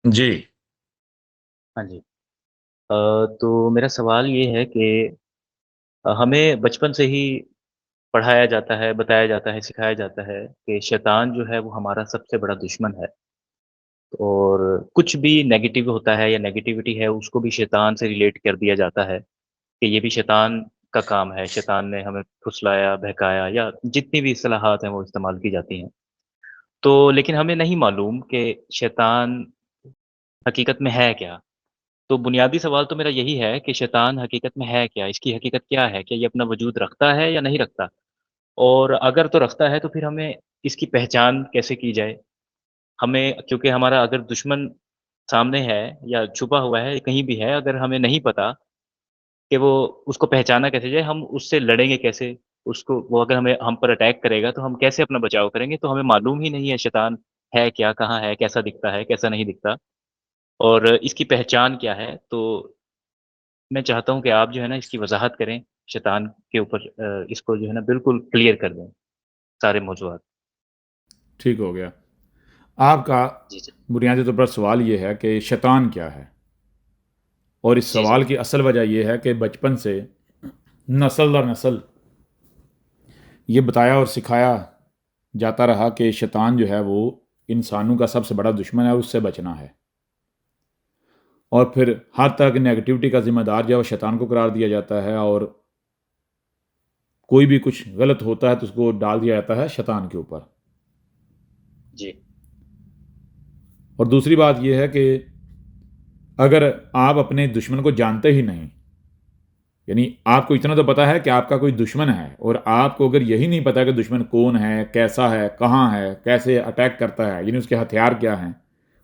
जी। हाँ जी। तो मेरा सवाल ये है कि हमें बचपन से ही पढ़ाया जाता है, बताया जाता है, सिखाया जाता है कि शैतान जो है वो हमारा सबसे बड़ा दुश्मन है और कुछ भी नेगेटिव होता है या नेगेटिविटी है उसको भी शैतान से रिलेट कर दिया जाता है कि ये भी शैतान का काम है, शैतान ने हमें फुसलाया, बहकाया या जितनी भी इस्तिलाहात हैं वो इस्तेमाल की जाती हैं। तो लेकिन हमें नहीं मालूम कि शैतान हकीकत में है क्या? तो बुनियादी सवाल तो मेरा यही है कि शैतान हकीकत में है क्या? इसकी हकीकत क्या है? क्या ये अपना वजूद रखता है या नहीं रखता? और अगर तो रखता है तो फिर हमें इसकी पहचान कैसे की जाए? हमें क्योंकि हमारा अगर दुश्मन सामने है या छुपा हुआ है, कहीं भी है, अगर हमें नहीं पता कि वो उसको पहचाना कैसे जाए, हम उससे लड़ेंगे कैसे? उसको वो अगर हमें हम पर अटैक करेगा तो हम कैसे अपना बचाव करेंगे? तो हमें मालूम ही नहीं है शैतान है क्या? कहाँ है? कैसा दिखता है? कैसा नहीं दिखता? और इसकी पहचान क्या है? तो मैं चाहता हूँ कि आप जो है ना इसकी वज़ाहत करें, शैतान के ऊपर इसको जो है ना बिल्कुल क्लियर कर दें, सारे मौज़ूआत। ठीक हो गया। आपका जी, जी। बुनियादी तौर पर सवाल ये है कि शैतान क्या है? और इस जी, जी। सवाल की असल वजह ये है कि बचपन से नस्ल दर नस्ल ये बताया और सिखाया जाता रहा कि शैतान जो है वो इंसानों का सबसे बड़ा दुश्मन है और उससे बचना है। और फिर हर तरह की नेगेटिविटी का ज़िम्मेदार जो है वो शैतान को करार दिया जाता है और कोई भी कुछ गलत होता है तो उसको डाल दिया जाता है शैतान के ऊपर। जी। और दूसरी बात ये है कि अगर आप अपने दुश्मन को जानते ही नहीं, यानी आपको इतना तो पता है कि आपका कोई दुश्मन है और आपको अगर यही नहीं पता कि दुश्मन कौन है, कैसा है, कहाँ है, कैसे अटैक करता है, यानी उसके हथियार क्या हैं,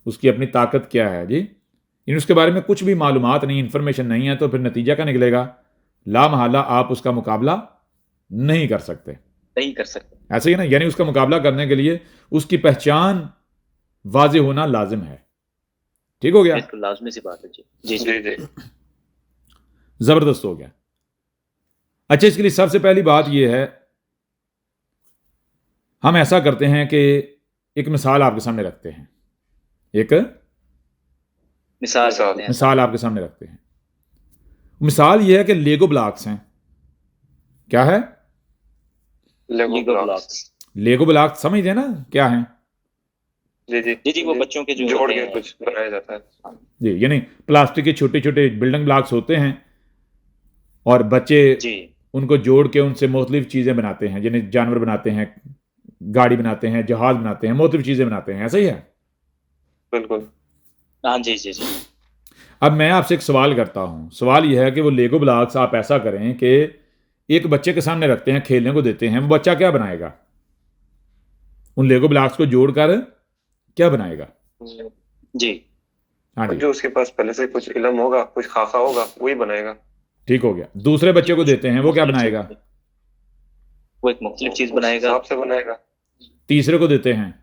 उसकी अपनी ताकत क्या है जी, यानी उसके बारे में कुछ भी मालूमात नहीं, इन्फॉर्मेशन नहीं है, तो फिर नतीजा क्या निकलेगा? लामहला आप उसका मुकाबला नहीं कर सकते। नहीं कर सकते। ऐसे ही ना, यानी उसका मुकाबला करने के लिए उसकी पहचान वाज़ेह होना लाजिम है। ठीक हो गया? बिल्कुल, लाज़मी-सी बात है। जी। जी, जी। जी, जी। ज़बरदस्त हो गया। अच्छा, इसके लिए सबसे पहली बात यह है, हम ऐसा करते हैं कि एक मिसाल आपके सामने रखते हैं। एक मिसाल मिसाल। रखते हैं मिसाल सामने। आपके सामने रखते हैं। मिसाल यह है कि लेगो ब्लॉक्स हैं। क्या है? लेगो लीगो ब्लॉक्स। ब्लॉक्स। लेगो ब्लॉक्स समझते हैं ना क्या है? जी, जी। जी, जी, वो बच्चों के जो जोड़ होते के हैं। कुछ बनाया जाता है। हाँ। जी, यानी प्लास्टिक के छोटे छोटे बिल्डिंग ब्लॉक्स होते हैं और बच्चे जी। उनको जोड़ के उनसे मुख्तलिफ चीज़ें बनाते हैं, जिन्हें जानवर बनाते हैं, गाड़ी बनाते हैं, जहाज बनाते हैं, मुख्तलिफ चीज़ें बनाते हैं। ऐसा ही है। बिल्कुल। हाँ जी, जी, जी। अब मैं आपसे एक सवाल करता हूँ। सवाल यह है कि वो लेगो ब्लॉक्स आप ऐसा करें कि एक बच्चे के सामने रखते हैं, खेलने को देते हैं, वो बच्चा क्या बनाएगा? उन लेगो ब्लॉक्स को जोड़कर क्या बनाएगा? जी। हाँ और जी। जो उसके पास पहले से कुछ इल्म होगा, कुछ खाका होगा, वही बनाएगा। ठीक हो गया। दूसरे जी, बच्चे को कुछ देते हैं, वो क्या मुख्तलिफ चीज़ बनाएगा? वो एक मुख्तलिफ वो चीज़ उस बनाएगा। हिसाब से बनाएगा। तीसरे को देते हैं।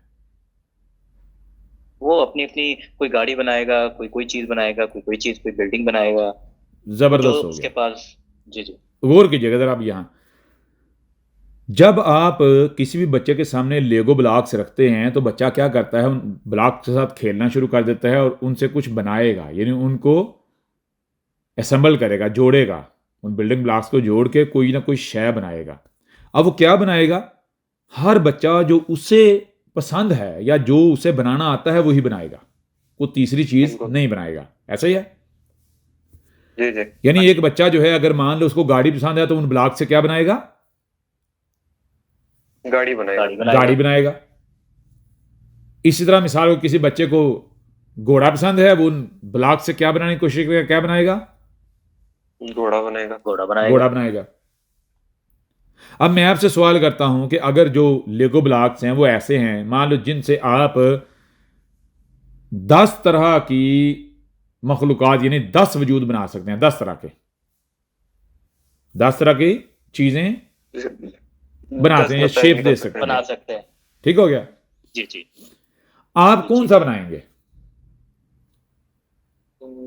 वो अपनी-अपनी कोई गाड़ी बनाएगा, कोई कोई चीज़ बनाएगा, कोई कोई चीज़, कोई बिल्डिंग बनाएगा। वो जो ज़बरदस्त हो उसके गया। पास। जी, जी। गौर कीजिएगा ज़रा आप यहाँ। जब आप किसी भी बच्चे के सामने लेगो ब्लॉक्स रखते हैं तो बच्चा क्या करता है? उन ब्लॉक्स के साथ खेलना शुरू कर देता है और उनसे कुछ बनाएगा, यानी उनको असेंबल करेगा, जोड़ेगा। उन बिल्डिंग ब्लॉक्स को जोड़ के कोई ना कोई शय बनाएगा। अब वो क्या बनाएगा? हर बच्चा जो उसे पसंद है या जो उसे बनाना आता है वही बनाएगा। वो तीसरी चीज़ बिल्कुल। नहीं बनाएगा। ऐसा ही है? जी, जी। यानी हाँ एक जी। बच्चा जो है, अगर मान लो उसको गाड़ी पसंद है तो उन ब्लॉक से क्या बनाएगा? गाड़ी बनाएगा। गाड़ी बनाएगा। गाड़ी बनाएगा। इसी तरह मिसाल को किसी बच्चे को घोड़ा पसंद है, वो उन ब्लॉक से क्या बनाने की कोशिश करेगा? क्या बनाएगा? घोड़ा बनाएगा। घोड़ा बनाएगा। घोड़ा बनाएगा। अब मैं आपसे सवाल करता हूं कि अगर जो लेगो ब्लॉक्स हैं वो ऐसे हैं, मान लो जिनसे आप 10 तरह की मखलूक़ात यानी 10 वजूद बना सकते हैं, 10 तरह के, 10 तरह की चीज़ें जैसे बनाते 10 हैं या बताए शेप निकल दे सकते सकते हैं। बना हैं। सकते हैं। ठीक हो गया? जी, जी। आप कौन जी, सा जी। बनाएंगे?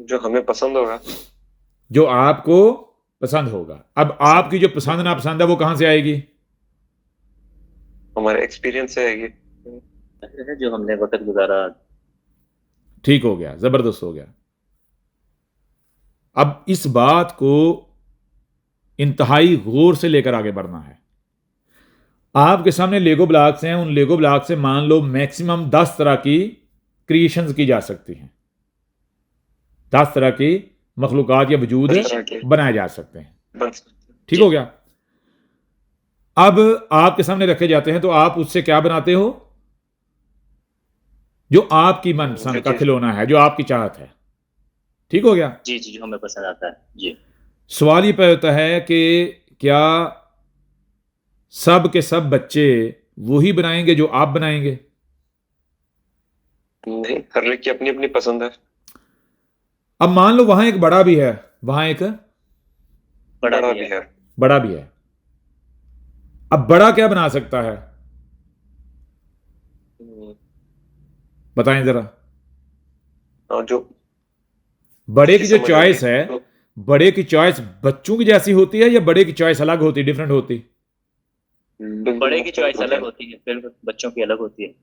जो हमें पसंद होगा। जो आपको पसंद होगा। अब पसंद आपकी जो पसंद नापसंद है वो कहां से आएगी? हमारे एक्सपीरियंस से आएगी। है जो हमने वक़्त गुज़ारा। ठीक हो गया, जबरदस्त हो गया। अब इस बात को इंतहाई गौर से लेकर आगे बढ़ना है। आपके सामने लेगो ब्लॉक्स हैं, उन लेगो ब्लॉक से मान लो मैक्सिमम 10 तरह की क्रिएशंस की जा सकती हैं, 10 तरह की मखलूकात या वजूद 10 तरह के बनाए जा सकते हैं। बन सकते ठीक हो गया। अब आपके सामने रखे जाते हैं तो आप उससे क्या बनाते हो? जो आपकी मनपसंद का जो खिलौना है, जो आपकी चाहत है। ठीक हो गया। जी, जी, जो हमें पसंद आता है। जी। सवाल ये पैदा होता है कि क्या सब के सब बच्चे वही बनाएंगे जो आप बनाएंगे? नहीं, हर एक की अपनी अपनी पसंद है। अब मान लो वहां एक बड़ा भी है, वहां एक बड़ा बड़ा भी भी है। है। बड़ा भी है। अब बड़ा क्या बना सकता है, बताएं जरा। और जो बड़े की जो समझ चॉइस आई है, तो बड़े की चॉइस बच्चों की जैसी होती है या बड़े की चॉइस अलग होती, डिफरेंट होती? बिल्कुल बड़े की मुख्तलिफ चॉइस होती अलग है। होती है, फिर बच्चों की अलग होती है।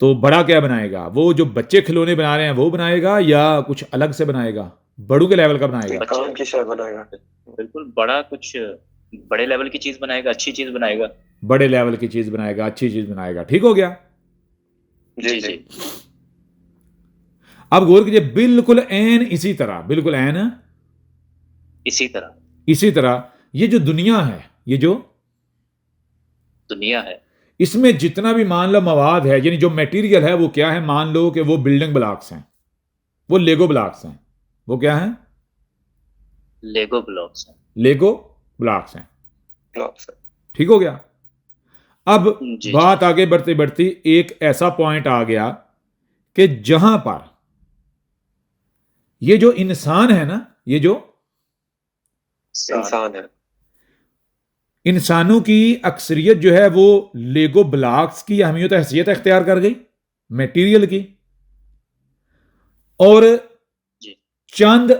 तो बड़ा क्या बनाएगा? वो जो बच्चे खिलौने बना रहे हैं वो बनाएगा या कुछ अलग से बनाएगा, बड़ों के लेवल का बनाएगा? एक काम की शायद बनाएगा। बिल्कुल बड़ा कुछ बड़े लेवल की चीज बनाएगा, अच्छी चीज बनाएगा। बड़े लेवल की चीज बनाएगा, अच्छी चीज बनाएगा। ठीक हो गया। जी जी, जी। जी। अब गौर कीजिए, बिल्कुल एन इसी तरह, बिल्कुल एन इसी तरह इसी तरह ये जो दुनिया है, ये जो दुनिया है, इसमें जितना भी मान लो मवाद है, यानी जो मटेरियल है, वो क्या है? मान लो कि वो बिल्डिंग ब्लॉक्स हैं, वो लेगो ब्लॉक्स हैं। वो क्या है? लेगो ब्लॉक्स है। लेगो ब्लॉक्स हैं। क्लॉक्स है। ठीक हो गया। अब जी, बात जी। आगे बढ़ते बढ़ती एक ऐसा पॉइंट आ गया कि जहां पर ये जो इंसान है ना, ये जो इंसान है। इंसानों की अक्सरियत जो है वो लेगो ब्लॉक्स की अहमियत हैसियत अख्तियार कर गई, मटेरियल की। और जी। चंद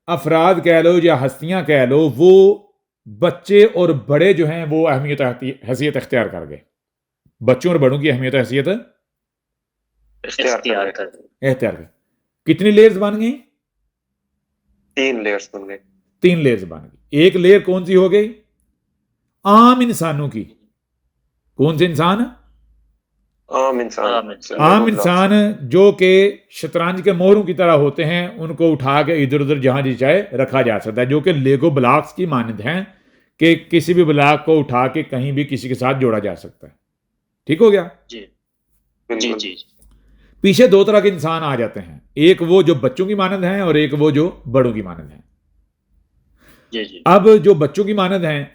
अफराद कह लो या हस्तियां कह लो, वो बच्चे और बड़े जो हैं वो अहमियत हैसियत अख्तियार कर गए। बच्चों और बड़ों की अहमियत हैसियत इख्तियार कर अख्तियार कर। कितनी लेयर्स बन गई? 3 लेयर्स बन गए। 3 लेयर्स बन गई। एक लेयर कौन सी हो गई? आम इंसानों की। कौन से इंसान? आम इंसान। आम इंसान। आम लेगो ब्लॉक्स। इंसान जो कि शतरंज के मोहरों की तरह होते हैं, उनको उठा के इधर उधर जहां जी चाहे रखा जा सकता है, जो कि लेगो ब्लॉक्स की मानद हैं कि किसी भी ब्लॉक को उठा के कहीं भी किसी के साथ जोड़ा जा सकता है। ठीक हो गया। जी, जी, बिल्कुल। जी। पीछे 2 तरह के इंसान आ जाते हैं, एक वो जो बच्चों की मानद हैं और एक वो जो बड़ों की मानद हैं। जी, जी। अब जो बच्चों की मानद हैं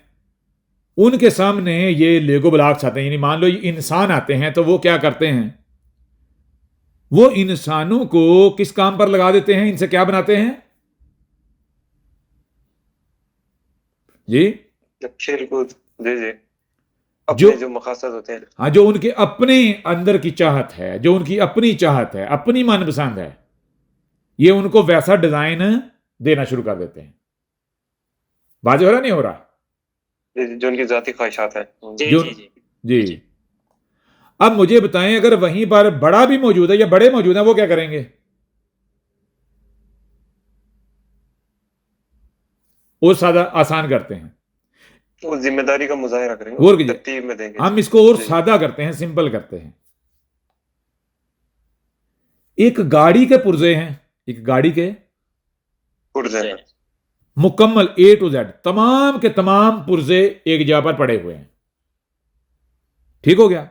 उनके सामने ये लेगो ब्लॉक्स आते हैं, यानी मान लो ये इंसान आते हैं, तो वो क्या करते हैं? वो इंसानों को किस काम पर लगा देते हैं? इनसे क्या बनाते हैं जी? खेल कूद। जी जी। जो अपने जो मकासद होते हैं। हाँ, जो उनके अपने अंदर की चाहत है, जो उनकी अपनी चाहत है, अपनी मनपसंद है, ये उनको वैसा डिजाइन देना शुरू कर देते हैं। वाज़ेह हो रहा नहीं हो रहा? जो उनकी जाती ख्वाहिशात हैं। जी, जो जी, जी। जी। जी। अब मुझे बताएं, अगर वहीं पर बड़ा भी मौजूद है या बड़े मौजूद हैं, वो क्या करेंगे? वो सादा आसान करते हैं। वो जिम्मेदारी का मुजाहिरा करेंगे, और कीजिए, तरतीब में देंगे। हम इसको और जी। सादा करते हैं, सिंपल करते हैं। एक गाड़ी के पुर्जे हैं, एक गाड़ी के पुर्जे हैं। मुकम्मल A to Z तमाम के तमाम पुर्जे एक जगह पर पड़े हुए हैं। ठीक हो गया।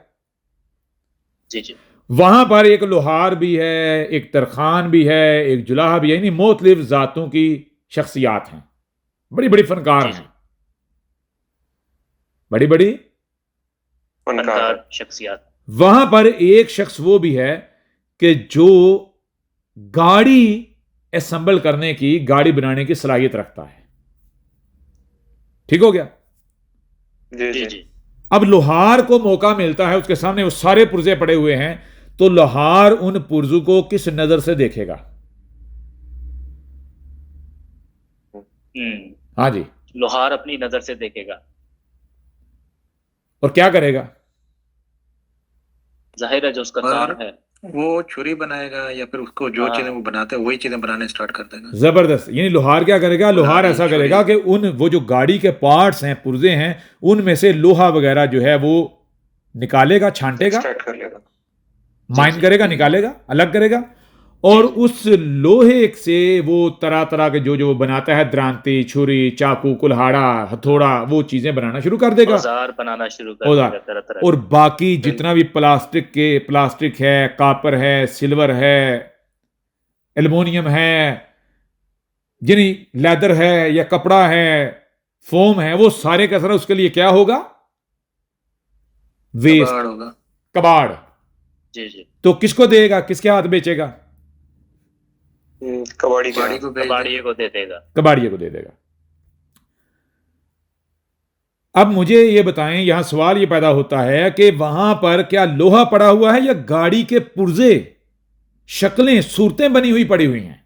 जी, जी। वहां पर एक लोहार भी है, एक तरखान भी है, एक जुलाहा भी है, यानी मुख्तलिफ जातों की शख्सियात हैं, बड़ी बड़ी फनकार जी, जी। हैं, बड़ी बड़ी। फनकार है। फनकार शख्सियत। वहां पर एक शख्स वो भी है कि जो गाड़ी असेंबल करने की, गाड़ी बनाने की सलाहियत रखता है। ठीक हो गया। जी जी, जी। जी। अब लोहार को मौका मिलता है, उसके सामने वो सारे पुर्जे पड़े हुए हैं, तो लोहार उन पुर्जों को किस नजर से देखेगा? हाँ जी। लोहार अपनी नजर से देखेगा। और क्या करेगा? जाहिर है जो उसका पर काम है। वो छुरी बनाएगा या फिर उसको जो हाँ। चीजें वो बनाते हैं वही चीजें बनाने स्टार्ट कर देगा। जबरदस्त। यानी लोहार क्या करेगा, लोहार कुल्हाड़ी, ऐसा छुरी। करेगा कि उन वो जो गाड़ी के पार्ट्स हैं, पुर्जे हैं, उनमें से लोहा वगैरह जो है वो निकालेगा, छांटेगा, एक्सट्रैक्ट कर लेगा। माइन जी। करेगा, निकालेगा, अलग करेगा, और जी। उस लोहे से वो तरह तरह के जो जो वो बनाता है, द्रांति, छुरी, चाकू, कुल्हाड़ा, हथौड़ा, वो चीजें बनाना शुरू कर देगा। औजार बनाना शुरू कर औजार। देगा तरह तरह और के। बाकी जितना भी प्लास्टिक है, कॉपर है, सिल्वर है, एल्युमिनियम है, यानी लेदर है या कपड़ा है, फोम है, वो सारे का सारा उसके लिए क्या होगा, वेस्ट, कबाड़ होगा। कबाड़। जी जी। तो किसको देगा, किसके हाथ बेचेगा, कबाड़ी के कबाड़ी हाथ। को बेच देगा। कबाड़िए को दे देगा। कबाड़िए को दे देगा। अब मुझे ये बताएं, यहां सवाल ये पैदा होता है कि वहां पर क्या लोहा पड़ा हुआ है या गाड़ी के पुर्जे, शक्लें, सूरतें बनी हुई पड़ी हुई हैं?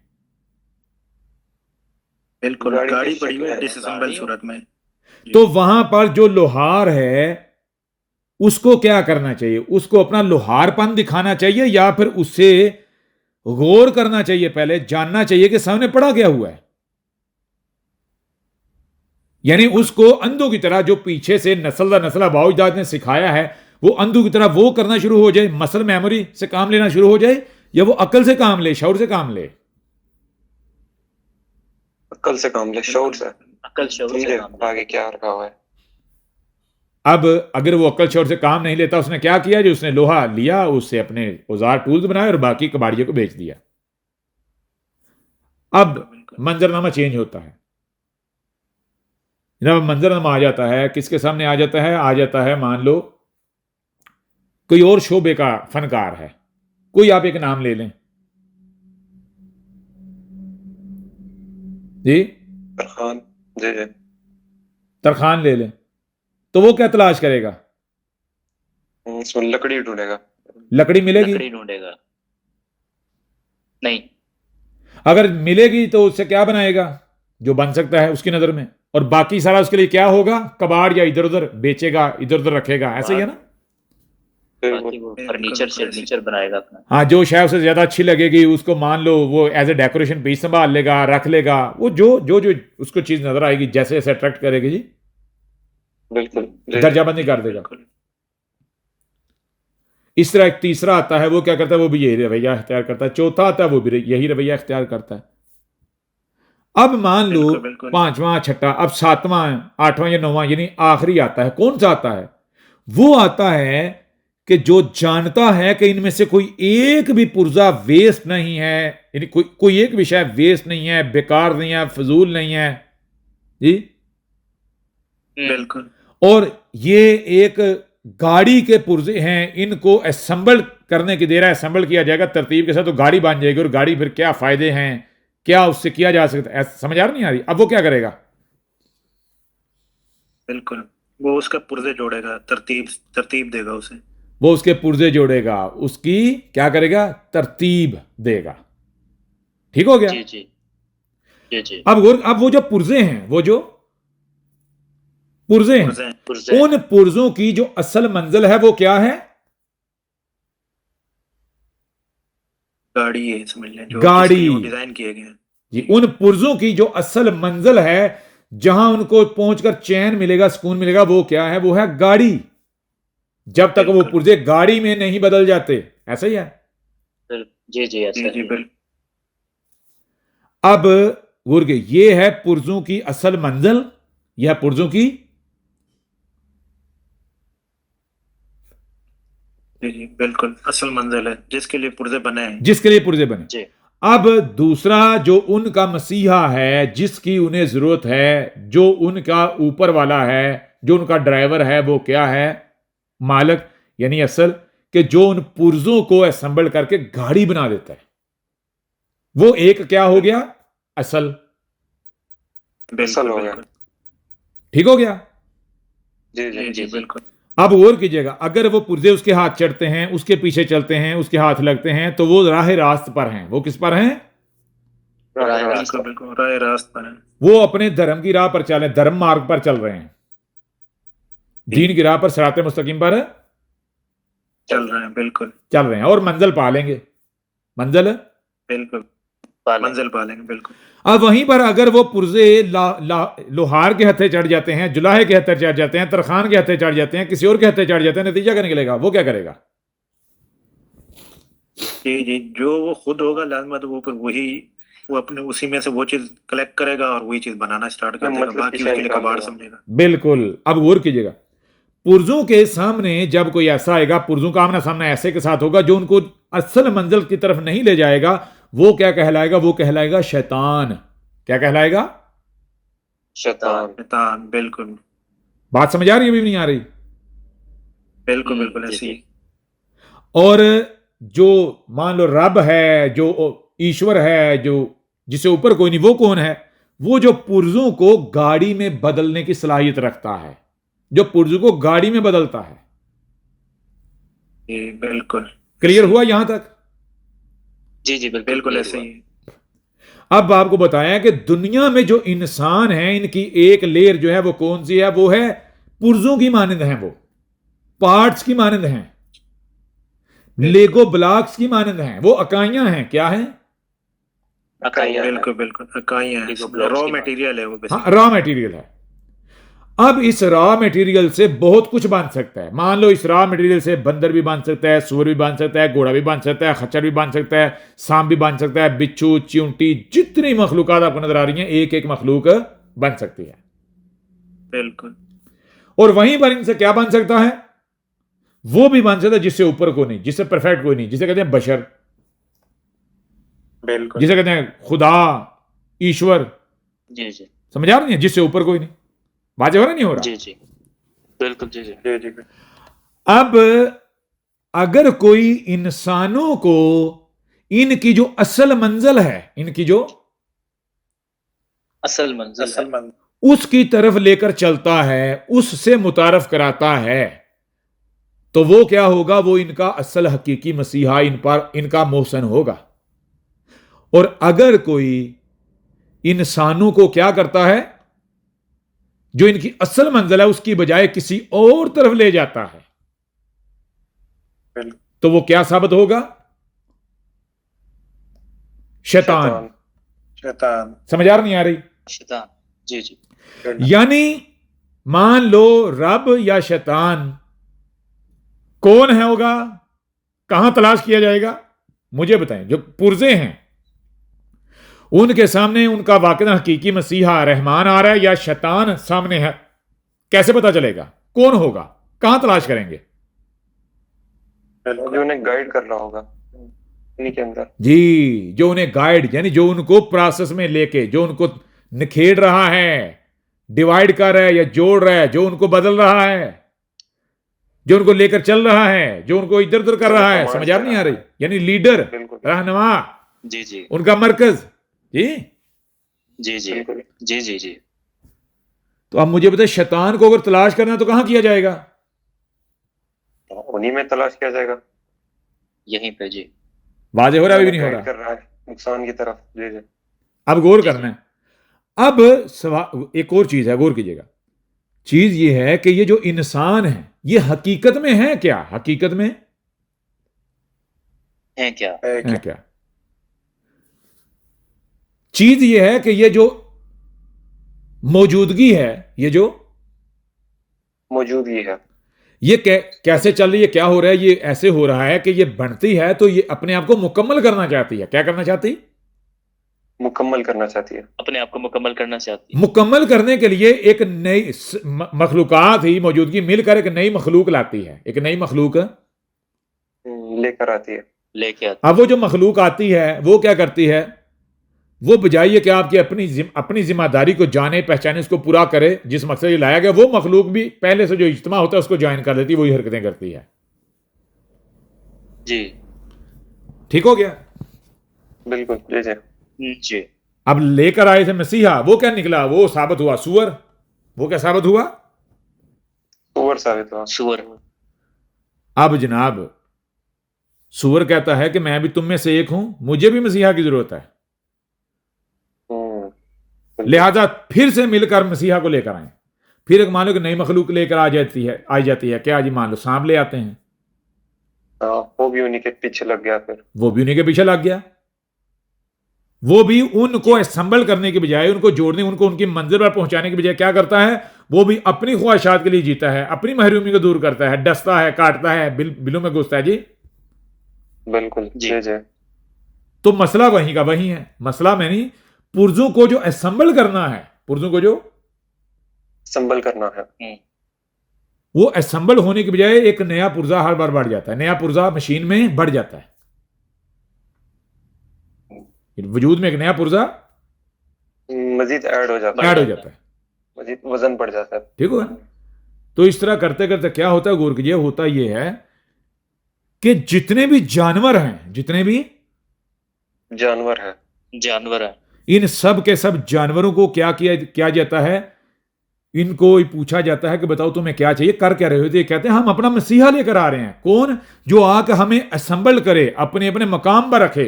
बिल्कुल गाड़ी की गाड़ी पड़ी हुई है शक्ल है। डिसअसेंबल गाड़ी। सूरत में। तो वहां पर जो लोहार है उसको क्या करना चाहिए, उसको अपना लोहारपन दिखाना चाहिए या फिर उससे गौर करना चाहिए, पहले जानना चाहिए कि सामने पड़ा क्या हुआ है। यानी उसको अंधों की तरह, जो पीछे से नस्ल दर नस्ल बाउजदाद ने सिखाया है, वो अंधों की तरह वो करना शुरू हो जाए, मसल मेमोरी से काम लेना शुरू हो जाए, या वो अकल से काम ले, शौर से काम ले? अक्ल से काम ले, शौर से अकल शौर से समझे काम ले। आगे क्या रखा हुआ है। अब अगर वो अक्ल शौर से काम नहीं लेता, उसने क्या किया, जो उसने लोहा लिया, उससे अपने औजार टूल्स बनाए और बाकी कबाड़ियों को बेच दिया। अब मंजरनामा चेंज होता है जनाब। मंजरनामा आ जाता है, किसके सामने आ जाता है, मान लो कोई और शोबे का फनकार है, कोई आप एक नाम ले लें जी, तरखान। जी जी। तरखान ले लें, तो वो क्या तलाश करेगा, इसमें लकड़ी ढूंढेगा। लकड़ी मिलेगी? लकड़ी ढूंढेगा। नहीं। अगर मिलेगी तो उससे क्या बनाएगा, जो बन सकता है उसकी नजर में, और बाकी सारा उसके लिए क्या होगा, कबाड़ या इधर उधर बेचेगा, इधर उधर रखेगा, ऐसे ही है ना? बाकी वो फर्नीचर फर्नीचर बनाएगा अपना। हाँ, जो शायद उसे ज्यादा अच्छी लगेगी उसको मान लो वो एज ए डेकोरेशन पीस संभाल लेगा, रख लेगा, वो जो जो जो उसको चीज नजर आएगी, जैसे जैसे अट्रैक्ट करेगी जी, बिल्कुल जी। दर्जाबंदी कर देगा। इस तरह एक तीसरा आता है, वो क्या करता है, वो भी यही रवैया इख्तियार करता है। चौथा आता है, वो भी यही रवैया इख्तियार करता है। अब मान लो पांचवां, छठा, अब सातवां, आठवां या नौवां, यानी आखिरी आता है। कौन सा आता है? वो आता है कि जो जानता है कि इनमें से कोई एक भी पुर्जा वेस्ट नहीं है, यानी कोई एक विषय वेस्ट नहीं है, बेकार नहीं है, फजूल नहीं है जी, बिल्कुल। और ये एक गाड़ी के पुर्जे हैं, इनको असेंबल करने की दे रहा है, असेंबल किया जाएगा तरतीब के साथ, तो गाड़ी बन जाएगी। और गाड़ी फिर क्या फायदे हैं, क्या उससे किया जा सकता है, समझ आ रही नहीं आ रही? अब वो क्या करेगा, बिल्कुल वो उसका पुर्जे जोड़ेगा, तरतीब तरतीब देगा उसे। वो उसके पुर्जे जोड़ेगा, उसकी क्या करेगा, तरतीब देगा। ठीक हो गया? जी जी। जी जी। अब वो जो पुर्जे हैं, वो जो पुर्जे हैं, पुर्जे। उन पुर्जों की जो असल मंजिल है वो क्या है, गाड़ी है, समझ लें, जो गाड़ी। जिसके लिए वो डिजाइन किए गए हैं। जी, उन पुर्जों की जो असल मंजिल है, जहां उनको पहुंचकर चैन मिलेगा, सुकून मिलेगा, वो क्या है, वो है गाड़ी। जब तक वो पुर्जे गाड़ी में नहीं बदल जाते, ऐसा ही है। जी जी ऐसा ही। अब गुर्गे, ये है पुर्जों की असल मंजिल, यह पुर्जों की जी बिल्कुल असल मंजिल है, जिसके लिए पुर्जे बने हैं। जिसके लिए पुर्जे बने। जी। अब दूसरा, जो उनका मसीहा है, जिसकी उन्हें जरूरत है, जो उनका ऊपर वाला है, जो उनका ड्राइवर है, वो क्या है, मालिक, यानी असल, कि जो उन पुर्जों को असेंबल करके गाड़ी बना देता है, वो एक क्या हो गया, असल। असल हो गया। ठीक हो गया? जी जी जी बिल्कुल। अब गौर कीजिएगा, अगर वो पुर्जे उसके हाथ चढ़ते हैं, उसके पीछे चलते हैं, उसके हाथ लगते हैं, तो वो राह रास्त पर हैं। वो किस पर हैं? बिल्कुल राह रास्त पर हैं। वो अपने धर्म की राह पर चल, धर्म मार्ग पर चल रहे हैं, दीन की राह पर, सिराते मुस्तकीम पर चल रहे हैं, बिल्कुल चल रहे हैं और मंजिल पा लेंगे, मंजिल। बिल्कुल पालेंगे। मंजिल पालेंगे, बिल्कुल। अब वहीं पर अगर वो पुर्जे लोहार के हत्थे चढ़ जाते हैं, जुलाहे के हत्थे चढ़ जाते हैं, तरखान के हत्थे चढ़ जाते हैं, किसी और के हत्थे चढ़ जाते हैं, नतीजा क्या निकलेगा? वो क्या करेगा? जी जी, जो वो खुद होगा लाजमत, वो फिर वही, वो अपने उसी में से वो चीज कलेक्ट करेगा और वही चीज बनाना स्टार्ट कर देगा, मतलब बाकी पीछे उसके लिए निकाल कबाड़ देगा। समझेगा। बिल्कुल। अब गौर कीजिएगा, पुर्जों के सामने जब कोई ऐसा आएगा, पुर्जों का आमना सामना ऐसे के साथ होगा जो उनको असल मंजिल की तरफ नहीं ले जाएगा, वो क्या कहलाएगा? वो कहलाएगा शैतान। क्या कहलाएगा? शैतान। शैतान, बिल्कुल बात समझ आ रही है? अभी भी नहीं आ रही? बिल्कुल बिल्कुल जी, ऐसे जी। ही। और जो मान लो रब है, जो ईश्वर है, जो जिसे ऊपर कोई नहीं, वो कौन है? वो जो पुर्जों को गाड़ी में बदलने की सलाहियत रखता है, जो पुर्जों को गाड़ी में बदलता है। जी बिल्कुल क्लियर ऐसे ही। हुआ यहां तक? जी, जी, बिल्कुल बिल्कुल क्लियर ऐसे हुआ। ही। अब आपको बताया कि दुनिया में जो इंसान है, इनकी एक लेयर जो है वो कौन सी है? वो है पुर्जों की मानंद है, वो पार्ट्स की मानंद हैं, लेगो ब्लॉक्स की मानंद हैं, वो इकाइयां हैं। क्या हैं? इकाइयाँ हैं। बिल्कुल बिल्कुल इकाइयाँ हैं, Lego blocks रॉ की बात। मटेरियल है वो हाँ, बेसिकली। रॉ मटेरियल है। अब इस रॉ मटेरियल से बहुत कुछ बन सकता है। मान लो इस रॉ मटेरियल से बंदर भी बन सकता है, सुअर भी बन सकता है, घोड़ा भी बन सकता है, खच्चर भी बन सकता है, सांप भी बन सकता है, बिच्छू, चिंटी, जितनी मखलूकात आपको नजर आ रही हैं, एक एक मखलूक बन सकती है। बिल्कुल और वहीं पर इनसे क्या बन सकता है? वो भी बन सकता है जिससे ऊपर को नहीं, जिससे परफेक्ट कोई नहीं, जिसे कहते हैं बशर, बिल्कुल जिसे कहते हैं खुदा, ईश्वर। जी, जी। समझ आ रही है? जिससे ऊपर कोई नहीं। वाजे हो रहा नहीं हो रहा? जी, जी। बिल्कुल, जी, जी। जी जी। अब अगर कोई इंसानों को इनकी जो असल मंजिल है, इनकी जो असल मंजिल है। असल मंजिल, उसकी तरफ लेकर चलता है, उससे मुतारफ कराता है, तो वो क्या होगा? वो इनका असल हकीकी मसीहा, इन पर इनका मोहसन होगा। और अगर कोई इंसानों को क्या करता है, जो इनकी असल मंजिल है उसकी बजाय किसी और तरफ ले जाता है, बिल्कुल। तो वो क्या साबित होगा? शैतान। शैतान। शैतान, समझ आ रही नहीं आ रही? शैतान। जी, जी। यानी मान लो रब या शैतान कौन है होगा? कहां तलाश किया जाएगा? मुझे बताएं। जो पुर्जे हैं उनके सामने उनका वाकई हकीकी मसीहा रहमान आ रहा है या शैतान सामने है, कैसे पता चलेगा? कौन होगा? कहां तलाश करेंगे? जो उन्हें गाइड कर रहा होगा इन्हीं के अंदर। जी, जो उन्हें गाइड, यानी जो उनको प्रोसेस में लेके, जो उनको निखेड़ रहा है, डिवाइड कर रहा है या जोड़ रहा है, जो उनको बदल रहा है, जो उनको लेकर चल रहा है, जो उनको इधर उधर कर रहा है। समझ आ नहीं आ रही? यानी लीडर, बिल्कुल रहनुमा, जी, जी। उनका मरकज। जी। जी, जी। बिल्कुल। जी, जी, जी। तो अब मुझे बताए, शैतान को अगर तलाश करना है तो कहां किया जाएगा? उन्हीं में तलाश किया जाएगा। यहीं पे जी। वाजे हो रहा है? अभी भी नहीं हो गाइड रहा? कर रहा है नुकसान की तरफ। जी जी। अब गौर जी, करना है। अब सवाल एक और चीज है, गौर कीजिएगा। चीज ये है कि ये जो इंसान है, ये हकीकत में है क्या? हकीकत में हैं क्या? है है क्या? क्या? चीज ये है कि ये जो मौजूदगी है, ये जो मौजूदगी है। ये कैसे चल रही है, क्या हो रहा है? ये ऐसे हो रहा है कि ये बनती है तो ये अपने आप को मुकम्मल करना चाहती है। क्या करना चाहती? मुकम्मल करना चाहती है। अपने आप को मुकम्मल करना चाहती है। मुकम्मल करने के लिए एक नई मखलूकात ही मौजूदगी मिलकर एक नई मखलूक लाती है, एक नई मखलूक। लेकर आती है। लेके आती अब वो जो मखलूक आती है वो क्या करती है? वो बजाय ये कि आपकी अपनी जिम्मेदारी को जाने पहचाने, उसको पूरा करे, जिस मकसद से लाया गया, वो मखलूक भी पहले से जो इज्तिमा होता है उसको ज्वाइन कर लेती है, वही हरकतें करती है। जी। ठीक हो गया? बिल्कुल। जी जी। जी। अब लेकर आए थे मसीहा, वो क्या निकला? वो साबित हुआ सुअर। वो क्या साबित हुआ? सुअर साबित हुआ। सुअर। अब जनाब, सुअर कहता है कि मैं भी तुम में से एक हूं, मुझे भी मसीहा की जरूरत है, बिल्कुल। लिहाजा फिर से मिलकर मसीहा को लेकर आए। फिर एक मान लो कि नई मखलूक लेकर आ जाती है, क्या जी? मान लो सांप ले आते हैं। वो भी उन्हीं के पीछे लग गया फिर। वो भी उन्हीं के पीछे लग गया। वो भी उनको असम्बल करने के बजाय, उनको जोड़ने, उनको उनकी मंजिल पर पहुंचाने के बजाय क्या करता है, वो भी अपनी ख्वाहिशात के लिए जीता है, अपनी महरूमी को दूर करता है, डसता है, काटता है, बिलों में घुसता है। जी बिल्कुल जी। जी जी। तो मसला वहीं का वहीं है। मसला मैंने पुर्जों को जो असम्बल करना है, पुर्जों को जो संभल करना है। वो असम्बल होने के बजाय एक नया पुर्जा हर बार बढ़ जाता है, नया पुर्जा मशीन में बढ़ जाता है, वजूद में एक नया पुर्जा मजीद ऐड हो जाता ऐड है, हो जाता है। मजीद वजन बढ़ जाता है। ठीक हो ना? तो इस तरह करते करते क्या होता है, गौर कीजिए, होता यह है कि जितने भी जानवर हैं, जितने भी जानवर है, इन सब के सब जानवरों को क्या जाता है, इनको पूछा जाता है कि बताओ तुम्हें क्या चाहिए, कर क्या रहे हो? तो ये कहते हैं हम अपना मसीहा लेकर आ रहे हैं। कौन? जो आकर हमें असम्बल करे, अपने अपने मकाम पर रखे,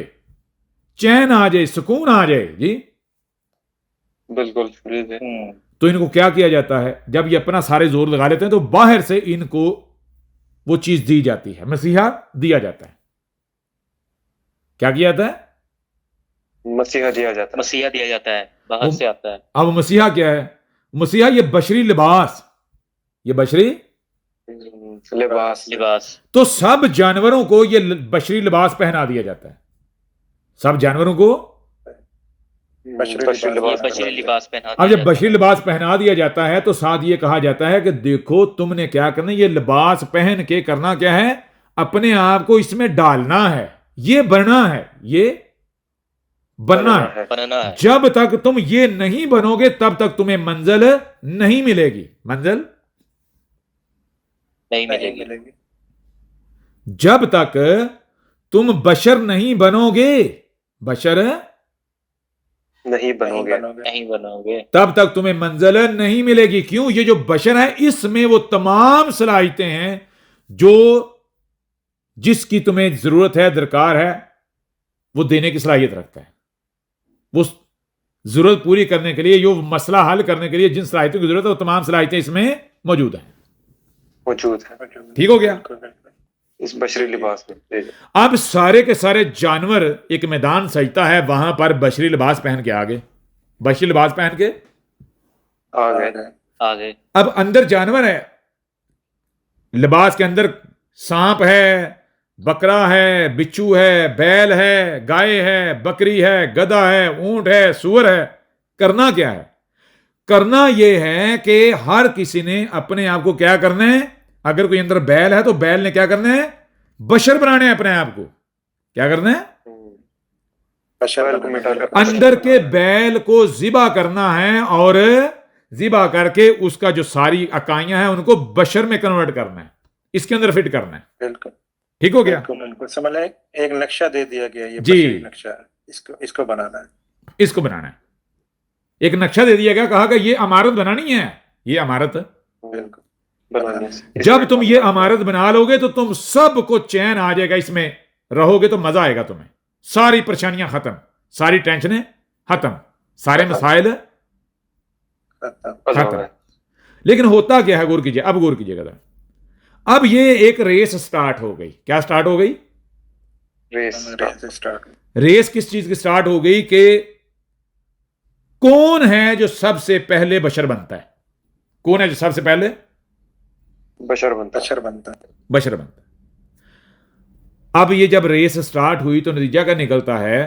चैन आ जाए, सुकून आ जाए। जी बिल्कुल जी जी। तो इनको क्या किया जाता है, जब ये अपना सारे जोर लगा लेते हैं तो बाहर से इनको वो चीज दी जाती है, मसीहा दिया जाता है। क्या किया जाता है? मसीहा दिया जाता है। बाहर से आता है। अब मसीहा क्या है? मसीहा ये बशरी लिबास, ये बशरी लिबास। तो सब जानवरों को ये बशरी लिबास पहना दिया जाता है। सब जानवरों को बशरी लिबास पहना अब जब बशरी लिबास पहना दिया जाता है तो साथ ये कहा जाता है कि देखो तुमने क्या करना, ये लिबास पहन के करना क्या है, अपने आप को इसमें डालना है, ये बनना है, ये बनना है। जब तक तुम ये नहीं बनोगे तब तक तुम्हें मंजिल नहीं मिलेगी, मंजिल नहीं मिलेगी। जब तक तुम बशर नहीं बनोगे, बशर नहीं बनोगे तब तक तुम्हें मंजिल नहीं मिलेगी। क्यों? ये जो बशर है इसमें वो तमाम सलाहियतें हैं जो जिसकी तुम्हें जरूरत है, दरकार है, वो देने की सलाहियत रखता है। वो जरूरत पूरी करने के लिए, जो मसला हल करने के लिए जिन सलाहियतों की जरूरत है वो तमाम सलाहियतें इसमें मौजूद हैं। ठीक हो गया? इस बशरी लिबास में। अब सारे के सारे जानवर एक मैदान सजता है, वहां पर बशरी लिबास पहन के आ गए, बशरी लिबास पहन के आ गए। अब अंदर जानवर है, लिबास के अंदर सांप है, बकरा है, बिच्छू है, बैल है, गाय है, बकरी है, गधा है, ऊंट है, सुअर है। करना क्या है? करना यह है कि हर किसी ने अपने आप को क्या करना है, अगर कोई अंदर बैल है तो बैल ने क्या करना है, बशर बनाने हैं अपने आप को। क्या करना है? अंदर के बैल को जिबा करना है और जिबा करके उसका जो सारी अकाइयां हैं उनको बशर में कन्वर्ट करना है, इसके अंदर फिट करना है। बिल्कुल ठीक हो गया? बिल्कुल समझ लें, एक नक्शा दे दिया गया, ये जी। बशरी नक्शा है, इसको बनाना है, इसको बनाना है। एक नक्शा दे दिया गया, कहा कि ये इमारत बनानी है, ये इमारत बिल्कुल जब तुम ये इमारत बना लोगे तो तुम सबको चैन आ जाएगा, इसमें रहोगे तो मजा आएगा तुम्हें, सारी परेशानियां खत्म, सारी टेंशनें खत्म, सारे मसाइल खत्म। लेकिन होता क्या है, गौर कीजिए, अब गौर कीजिएगा। अब ये एक रेस स्टार्ट हो गई। क्या स्टार्ट हो गई? रेस किस चीज की स्टार्ट हो गई कि कौन है जो सबसे पहले बशर बनता है? कौन है जो सबसे पहले बशर बनता बशर बनता है? अब ये जब रेस स्टार्ट हुई तो नतीजा क्या निकलता है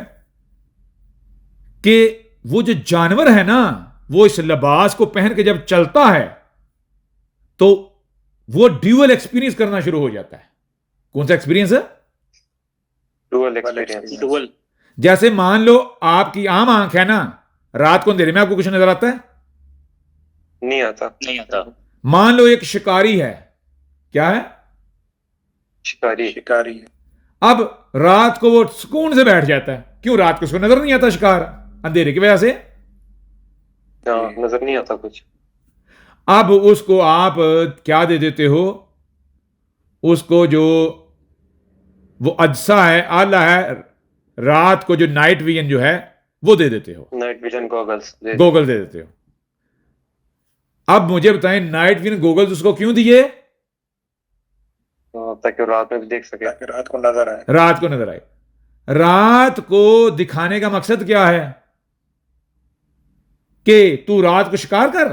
कि वो जो जानवर है ना, वो इस लिबास को पहन के जब चलता है तो वो ड्यूअल एक्सपीरियंस करना शुरू हो जाता है। कौन सा एक्सपीरियंस है? डुअल। जैसे मान लो आपकी आम आंख है ना, रात को अंधेरे में आपको कुछ नजर आता है? नहीं आता। मान लो एक शिकारी है, क्या है? शिकारी है। अब रात को वो सुकून से बैठ जाता है। क्यों? रात को उसको नजर नहीं आता शिकार, अंधेरे की वजह से नजर नहीं आता कुछ। अब उसको आप क्या दे देते हो, उसको जो वो अज्सा है, आला है, रात को जो नाइट विजन जो है वो दे देते हो, नाइट विजन गोगल दे देते हो। अब मुझे बताएं, नाइट विजन गोगल्स उसको क्यों दिए? ताकि वो रात में भी देख सके। ताकि रात को नजर आए। रात को नजर आए। रात को दिखाने का मकसद क्या है कि तू रात को शिकार कर,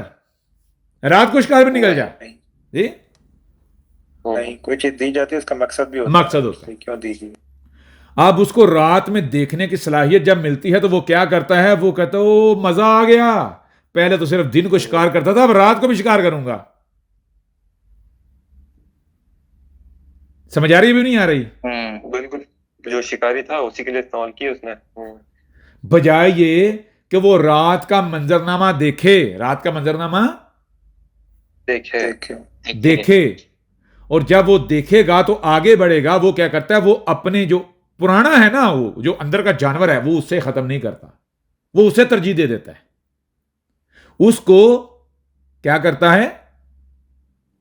रात को शिकार भी निकल जा। नहीं, जी, नहीं, कोई चीज दी जाती है उसका मकसद भी होता मकसद होता है। क्यों दी गई। अब उसको रात में देखने की सलाहियत जब मिलती है तो वो क्या करता है, वो कहता है ओ मजा आ गया, पहले तो सिर्फ दिन को शिकार करता था, अब रात को भी शिकार करूंगा। समझ आ रही है भी नहीं आ रही? बिल्कुल, जो शिकारी था उसी के लिए इस्तेमाल किया उसने। बजाय ये कि वो रात का मंजरनामा देखे, रात का मंजरनामा देखे, और जब वो देखेगा तो आगे बढ़ेगा। वो क्या करता है, वो अपने जो पुराना है ना, वो जो अंदर का जानवर है, वो उससे खत्म नहीं करता, वो उसे तरजीह दे देता है, उसको क्या करता है,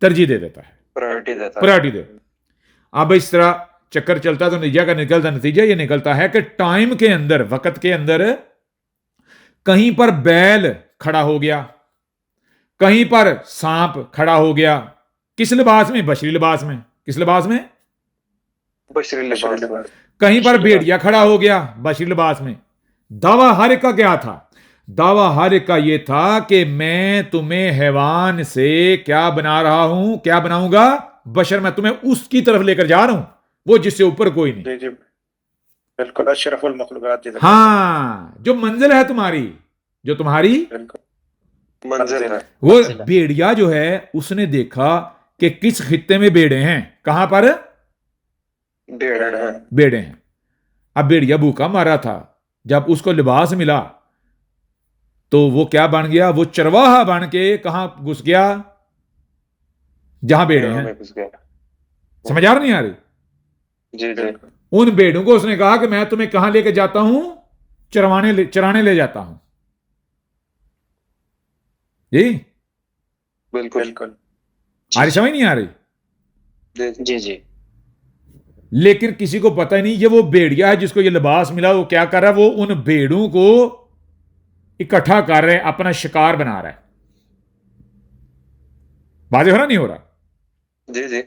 तरजीह दे देता है, प्रायोरिटी देता है। प्रायोरिटी दे। अब इस तरह चक्कर चलता तो नतीजा ये निकलता है कि टाइम के अंदर, वक्त के अंदर कहीं पर बैल खड़ा हो गया, कहीं पर सांप खड़ा हो गया। किस लिबास में? बशरी लिबास में। किस लिबास में? बशरी लिबास। कहीं पर भेड़िया खड़ा हो गया, बशरी लिबास में। दावा हर एक का क्या था? दावा हर एक का यह था कि मैं तुम्हें हैवान से क्या बना रहा हूं, क्या बनाऊंगा? बशर। मैं तुम्हें उसकी तरफ लेकर जा रहा हूं, वो जिससे ऊपर कोई नहीं। जी जी, बिल्कुल अशरफुल मखलूकात जैसा। हाँ, जो मंजिल है तुम्हारी, जो तुम्हारी मंजिल है। वो भेड़िया जो है, उसने देखा कि किस खित्ते में भेड़े हैं। कहां पर? भेड़े हैं। अब भेड़िया भूखा मारा था, जब उसको लिबास मिला तो वो क्या बन गया? वो चरवाहा बन के कहां घुस गया? जहां भेड़े हैं। समझ आ नहीं आ रही? जी जी। उन भेड़ों को उसने कहा कि मैं तुम्हें कहां लेके जाता हूं? चराने ले जाता हूं। जी बिल्कुल। आज समझ नहीं आ रही? जी जी। लेकिन किसी को पता ही नहीं ये वो भेड़िया है जिसको ये लिबास मिला। वो क्या कर रहा है? वो उन भेड़ों को इकट्ठा कर रहे हैं, अपना शिकार बना रहा है। बाजे हो रहा नहीं हो रहा? जी जी।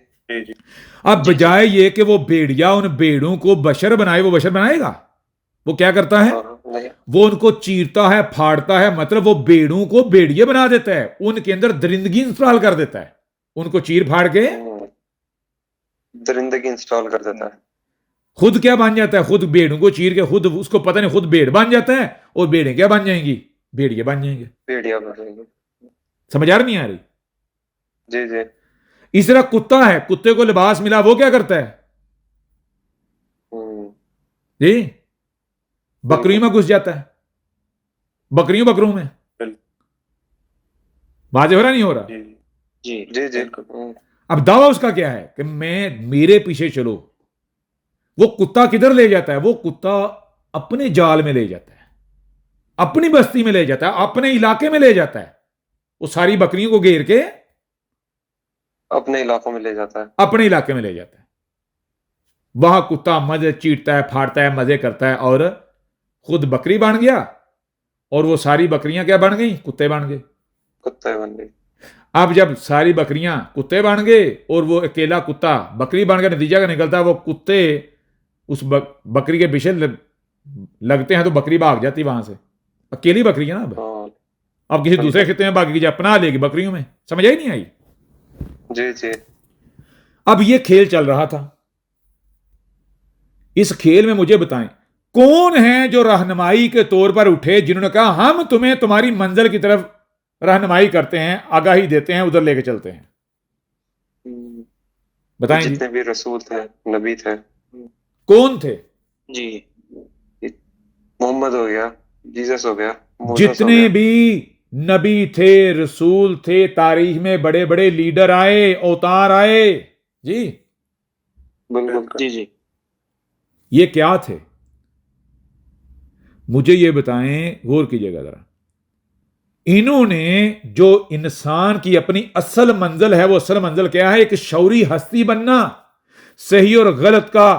अब बजाय ये कि वो भेड़िया उन भेड़ों को बशर बनाए, वो बशर बनाएगा? वो क्या करता है? वो उनको चीरता है, फाड़ता है, मतलब वो भेड़ों को भेड़िए बना देता है, उनके अंदर दरिंदगी इंस्टॉल कर देता है, उनको चीर फाड़ के दरिंदगी इंस्टॉल कर देता है। खुद क्या बन जाता है? खुद भेड़ों को चीर के खुद, उसको पता नहीं, खुद भेड़ बन जाता है, और भेड़ें क्या बन जाएंगी? भेड़िए बन जाएंगे। भेड़िया बन जाएंगे। समझ आ नहीं आ रही? जी जी। इस तरह कुत्ता है, कुत्ते को लिबास मिला, वो क्या करता है जी? बकरियों में घुस जाता है, बकरियों में। वाजे हो रहा नहीं हो रहा? जी जी जी। अब दावा उसका क्या है कि मेरे पीछे चलो। वो कुत्ता किधर ले जाता है? वो कुत्ता अपने जाल में ले जाता है, अपनी बस्ती में ले जाता है, अपने इलाके में ले जाता है। वो सारी बकरियों को घेर के अपने इलाकों में ले जाता है, अपने इलाके में ले जाता है। वहां कुत्ता मजे चीरता है, फाड़ता है, मजे करता है, और खुद बकरी बन गया, और वो सारी बकरियां क्या बन गई? कुत्ते बन गए। कुत्ते बन गए। अब जब सारी बकरियां कुत्ते बन गए और वो अकेला कुत्ता बकरी बन गया, नतीजा क्या निकलता है? वो कुत्ते उस बकरी के पीछे लगते हैं तो बकरी भाग जाती वहां से। अकेली बकरी है ना। अब किसी दूसरे खित्ते में भागी, अपना लेगी बकरियों में। समझ आई नहीं आई? जी जी। अब ये खेल चल रहा था। इस खेल में मुझे बताएं, कौन है जो रहनुमाई के तौर पर उठे, जिन्होंने कहा हम तुम्हें तुम्हारी मंजिल की तरफ रहनुमाई करते हैं, आगाही देते हैं, उधर लेके चलते हैं? बताएं जितने भी रसूल थे, नबी थे, कौन थे? जी, मोहम्मद हो गया, जीसस हो गया, जितने भी नबी थे, रसूल थे, तारीख में बड़े बड़े लीडर आए, अवतार आए। जी बिल्कुल। जी जी। ये क्या थे? मुझे ये बताएं, गौर कीजिएगा जरा। इन्होंने जो इंसान की अपनी असल मंजिल है, वो असल मंजिल क्या है? एक शौरी हस्ती बनना, सही और गलत का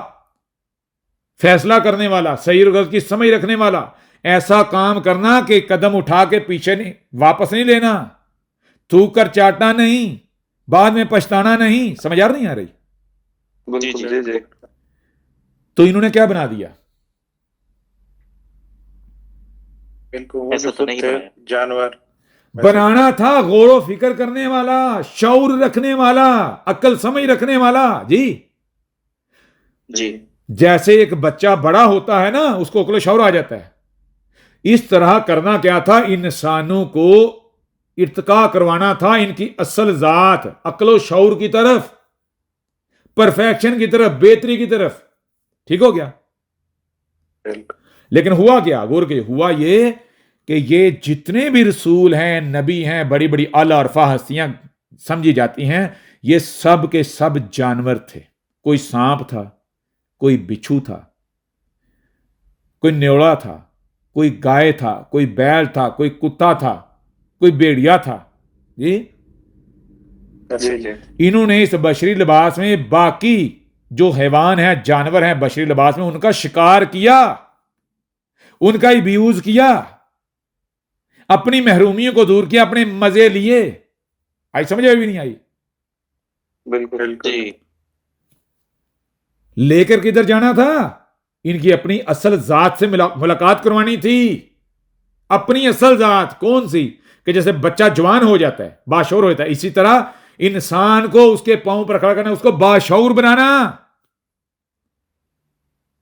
फैसला करने वाला, सही और गलत की समझ रखने वाला, ऐसा काम करना कि कदम उठा के पीछे नहीं, वापस नहीं लेना, थूक कर चाटना नहीं, बाद में पछताना नहीं। समझ आ नहीं आ रही? बिल्कुल जी जी। तो इन्होंने क्या बना दिया? इनको वो ऐसा जो तो खुद नहीं थे बनाया। जानवर बनाना था गौर व फिक्र करने वाला, शौर रखने वाला, अक्ल समझ रखने वाला जी। जी जैसे एक बच्चा बड़ा होता है ना, उसको अक्ल शौर आ जाता है, इस तरह करना क्या था, इंसानों को इर्तिका करवाना था इनकी असल जात अक्ल शौर की तरफ, परफेक्शन की तरफ, बेहतरी की तरफ। ठीक हो गया? बिल्कुल। लेकिन हुआ क्या? गौर के, हुआ ये कि ये जितने भी रसूल हैं, नबी हैं, बड़ी बड़ी आला अरफा हस्तियां समझी जाती हैं, ये सब के सब जानवर थे। कोई सांप था, कोई बिच्छू था, कोई न्योड़ा था, कोई गाय था, कोई बैल था, कोई कुत्ता था, कोई भेड़िया था जी। जी जी। इन्होंने इस बशरी लिबास में बाकी जो हैवान हैं, जानवर हैं बशरी लिबास में, उनका शिकार किया, उनका अब्यूज किया, अपनी महरूमियों को दूर किया, अपने मजे लिए। आई समझ भी नहीं आई? बिल्कुल बिल्कुल जी लेकर किधर जाना था? इनकी अपनी असल जात से मुलाकात करवानी थी। अपनी असल जात कौन सी? कि जैसे बच्चा जवान हो जाता है, बाशऊर होता है, इसी तरह इंसान को उसके पांव पर खड़ा करना, उसको बाशऊर बनाना,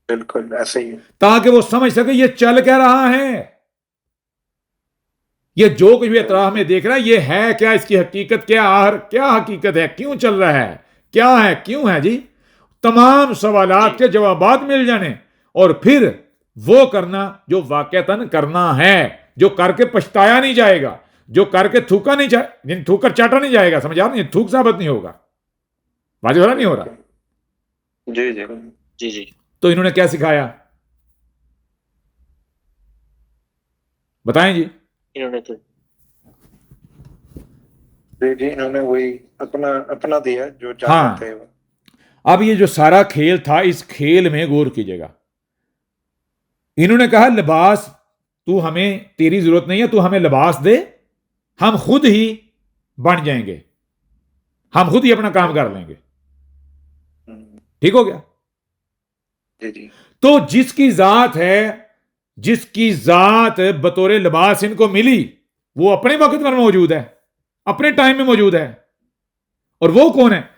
बिल्कुल ऐसे ही है। ताकि वो समझ सके ये चल क्या रहा है, ये जो कुछ भी इतराह में देख रहा है, ये है क्या, इसकी हकीकत क्या, क्या हकीकत है, क्यों चल रहा है क्यों है जी। तमाम सवालात के जवाबात मिल जाने, और फिर वो करना जो वाकयातन करना है, जो करके पछताया नहीं जाएगा, जो करके थूका नहीं जाए, थूकर चाटा नहीं जाएगा। समझ आ रही है? थूक साबित नहीं होगा। वाजिब हो रहा नहीं हो रहा? जी जी। जी जी तो इन्होंने क्या सिखाया, बताएं जी। इन्होंने तो जी इन्होंने वही अपना अपना दिया जो हाँ। जानवर थे वो। अब ये जो सारा खेल था, इस खेल में गौर कीजिएगा, इन्होंने कहा लिबास तू हमें, तेरी जरूरत नहीं है, तू हमें लिबास दे, हम खुद ही बन जाएंगे, हम खुद ही अपना काम कर लेंगे। ठीक हो गया? जी जी तो जिसकी जात है, जिसकी जात बतौर लिबास इनको मिली, वो अपने वक्त पर मौजूद है, अपने टाइम में मौजूद है। और वो कौन है?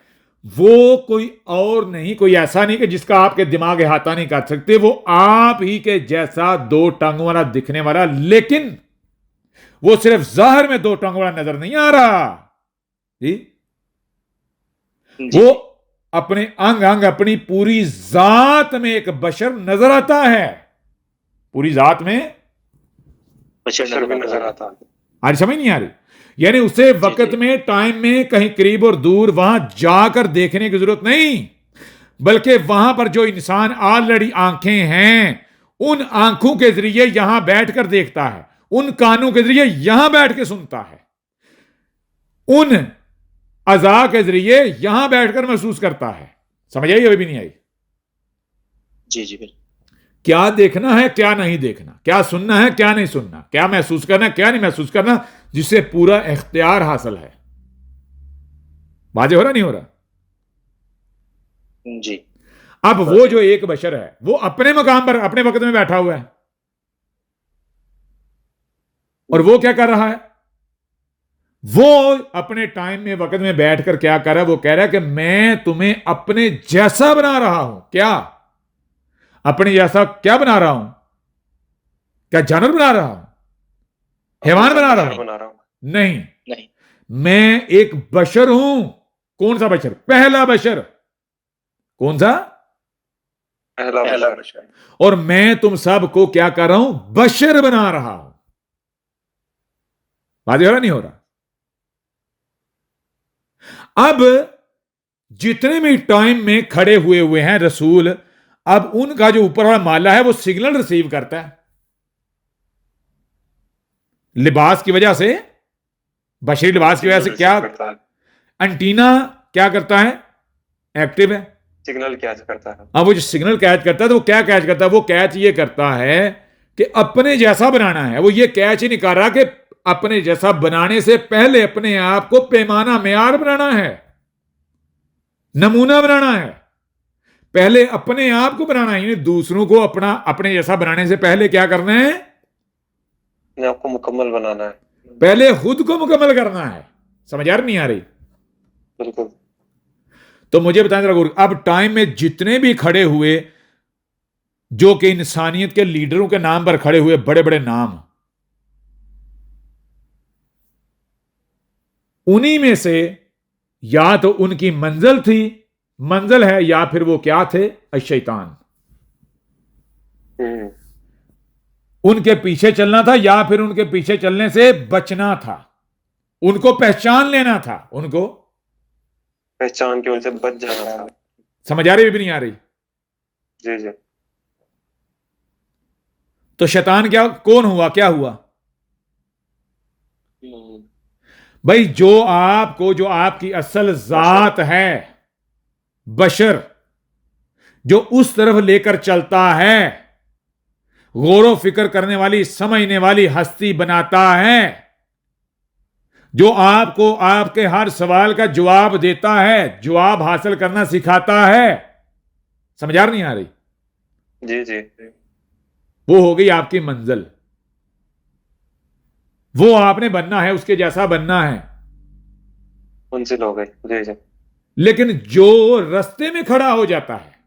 वो कोई और नहीं, कोई ऐसा नहीं कि जिसका आपके दिमाग अहाता नहीं कर सकते, वो आप ही के जैसा दो टांगों वाला दिखने वाला, लेकिन वो सिर्फ जाहिर में दो टांगों वाला नजर नहीं आ रहा जी। जी वो अपने अंग अंग, अपनी पूरी जात में एक बशर नजर आता है, पूरी जात में बशर भी नजर आता है। आज समझ नहीं आ रही? यानी उसे वक्त में, टाइम में, कहीं करीब और दूर वहां जाकर देखने की जरूरत नहीं, बल्कि वहां पर जो इंसान ऑलरेडी आंखें हैं, उन आंखों के जरिए यहां बैठकर देखता है, उन कानों के जरिए यहां बैठ के सुनता है, उन अज़ा के जरिए यहां बैठकर महसूस करता है। समझ आई? अभी भी नहीं आई? जी जी बिल्कुल क्या देखना है, क्या नहीं देखना, क्या सुनना है, क्या नहीं सुनना, क्या महसूस करना है, क्या नहीं महसूस करना, जिससे पूरा इख्तियार हासिल है। वाज़ेह हो रहा नहीं हो रहा? जी अब वो जो एक बशर है, वो अपने मकाम पर अपने वक्त में बैठा हुआ है, और वो क्या कर रहा है? वो अपने टाइम में, वक्त में बैठकर क्या कर रहा है? वो कह रहा है कि मैं तुम्हें अपने जैसा बना रहा हूं। क्या अपने जैसा? क्या बना रहा हूं? क्या जानवर बना रहा हूं, हैवान बना रहा हूं? नहीं, नहीं मैं एक बशर हूं। कौन सा बशर? पहला बशर। कौन सा? पहला बशर। और मैं तुम सबको क्या कर रहा हूं? बशर बना रहा हूं। वाज़ेह हो रहा नहीं हो रहा? अब जितने भी टाइम में खड़े हुए हैं रसूल, अब उनका जो ऊपर वाला माला है, वो सिग्नल रिसीव करता है लिबास की वजह से, बशरी लिबास की वजह से। क्या एंटीना क्या करता है? एक्टिव है। सिग्नल कैच करता है। अब वो जो सिग्नल कैच करता है, तो वो क्या कैच करता है? वो कैच ये करता है कि अपने जैसा बनाना है। वो ये कैच ही नहीं कर रहा कि अपने जैसा बनाने से पहले अपने आप को पैमाना, मेयार बनाना है, नमूना बनाना है। पहले अपने आप को बनाना है, यानी दूसरों को अपने जैसा बनाने से पहले क्या करना है? अपने आप को मुकम्मल बनाना है। पहले खुद को मुकम्मल करना है। समझ आ रही नहीं आ रही? बिल्कुल। तो मुझे बताएं जरा, अब टाइम में जितने भी खड़े हुए जो कि इंसानियत के लीडरों के नाम पर खड़े हुए, बड़े बड़े नाम, उन्हीं में से या तो उनकी मंजिल है, या फिर वो क्या थे? शैतान। उनके पीछे चलना था या फिर उनके पीछे चलने से बचना था। उनको पहचान लेना था, उनको पहचान के उनसे बच जाना था। समझ आ रही भी नहीं आ रही? जी जी। तो शैतान कौन हुआ, क्या हुआ भाई? जो आपकी असल जात है, बशर, जो उस तरफ लेकर चलता है, गौर फिक्र करने वाली, समझने वाली हस्ती बनाता है, जो आपको आपके हर सवाल का जवाब देता है, जवाब हासिल करना सिखाता है। समझ आ नहीं आ रही? जी जी। वो हो गई आपकी मंजिल। वो आपने बनना है, उसके जैसा बनना है। मंजिल हो गई। जी जी। लेकिन जो रास्ते में खड़ा हो जाता है,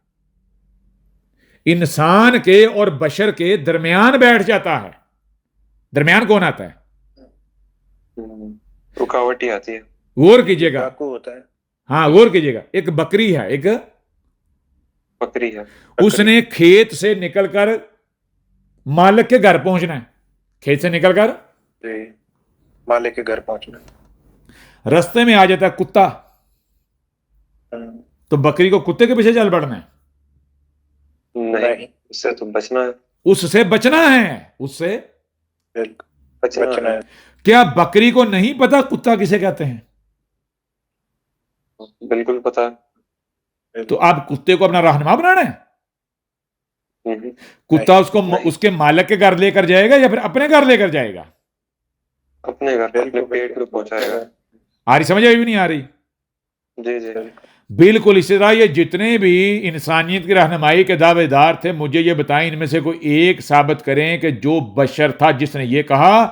इंसान के और बशर के दरमियान बैठ जाता है, दरमियान कौन आता है? रुकावट ही आती है। गौर कीजिएगा, डाकू होता है। हाँ गौर कीजिएगा, एक बकरी है, एक बकरी है। उसने खेत से निकलकर मालिक के घर पहुंचना है। खेत से निकलकर जी, मालिक के घर पहुंचना। रास्ते में आ जाता है कुत्ता, हम्म, तो बकरी को कुत्ते के पीछे चल पड़ना है? नहीं, उससे तो बचना है। उससे बचना है, उससे बिल्कुल बचना है। क्या बकरी को नहीं पता कुत्ता किसे कहते हैं? बिल्कुल पता है। तो आप कुत्ते को अपना रहनुमा बनाना है? कुत्ता उसको नहीं। उसके मालिक के घर लेकर जाएगा या फिर अपने घर लेकर जाएगा? अपने घर, अपने पेट में पहुंचाएगा। आ रही समझ? अभी भी नहीं आ रही? जी जी। बिल्कुल इसी तरह ये जितने भी इंसानियत की रहनुमाई के दावेदार थे, मुझे ये बताएं इनमें से कोई एक साबित करें कि जो बशर था जिसने ये कहा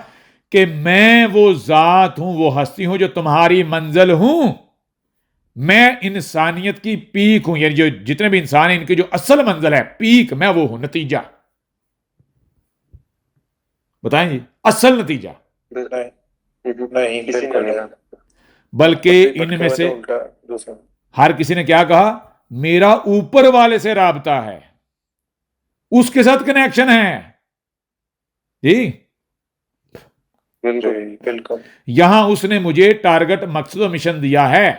कि मैं वो जात हूं, वो हस्ती हूं जो तुम्हारी मंजिल हूं, मैं इंसानियत की पीक हूं, यानी जो जितने भी इंसान हैं इनकी जो असल मंजिल है, पीक, मैं वो हूं, नतीजा बताएं जी, असल नतीजा। नहीं, किसी ने नहीं कहा। बल्कि इनमें से उल्टा दूसरा। हर किसी ने क्या कहा? मेरा ऊपर वाले से राबता है, उसके साथ कनेक्शन है जी। बिल्कुल। यहां उसने मुझे टारगेट, मकसद और मिशन दिया है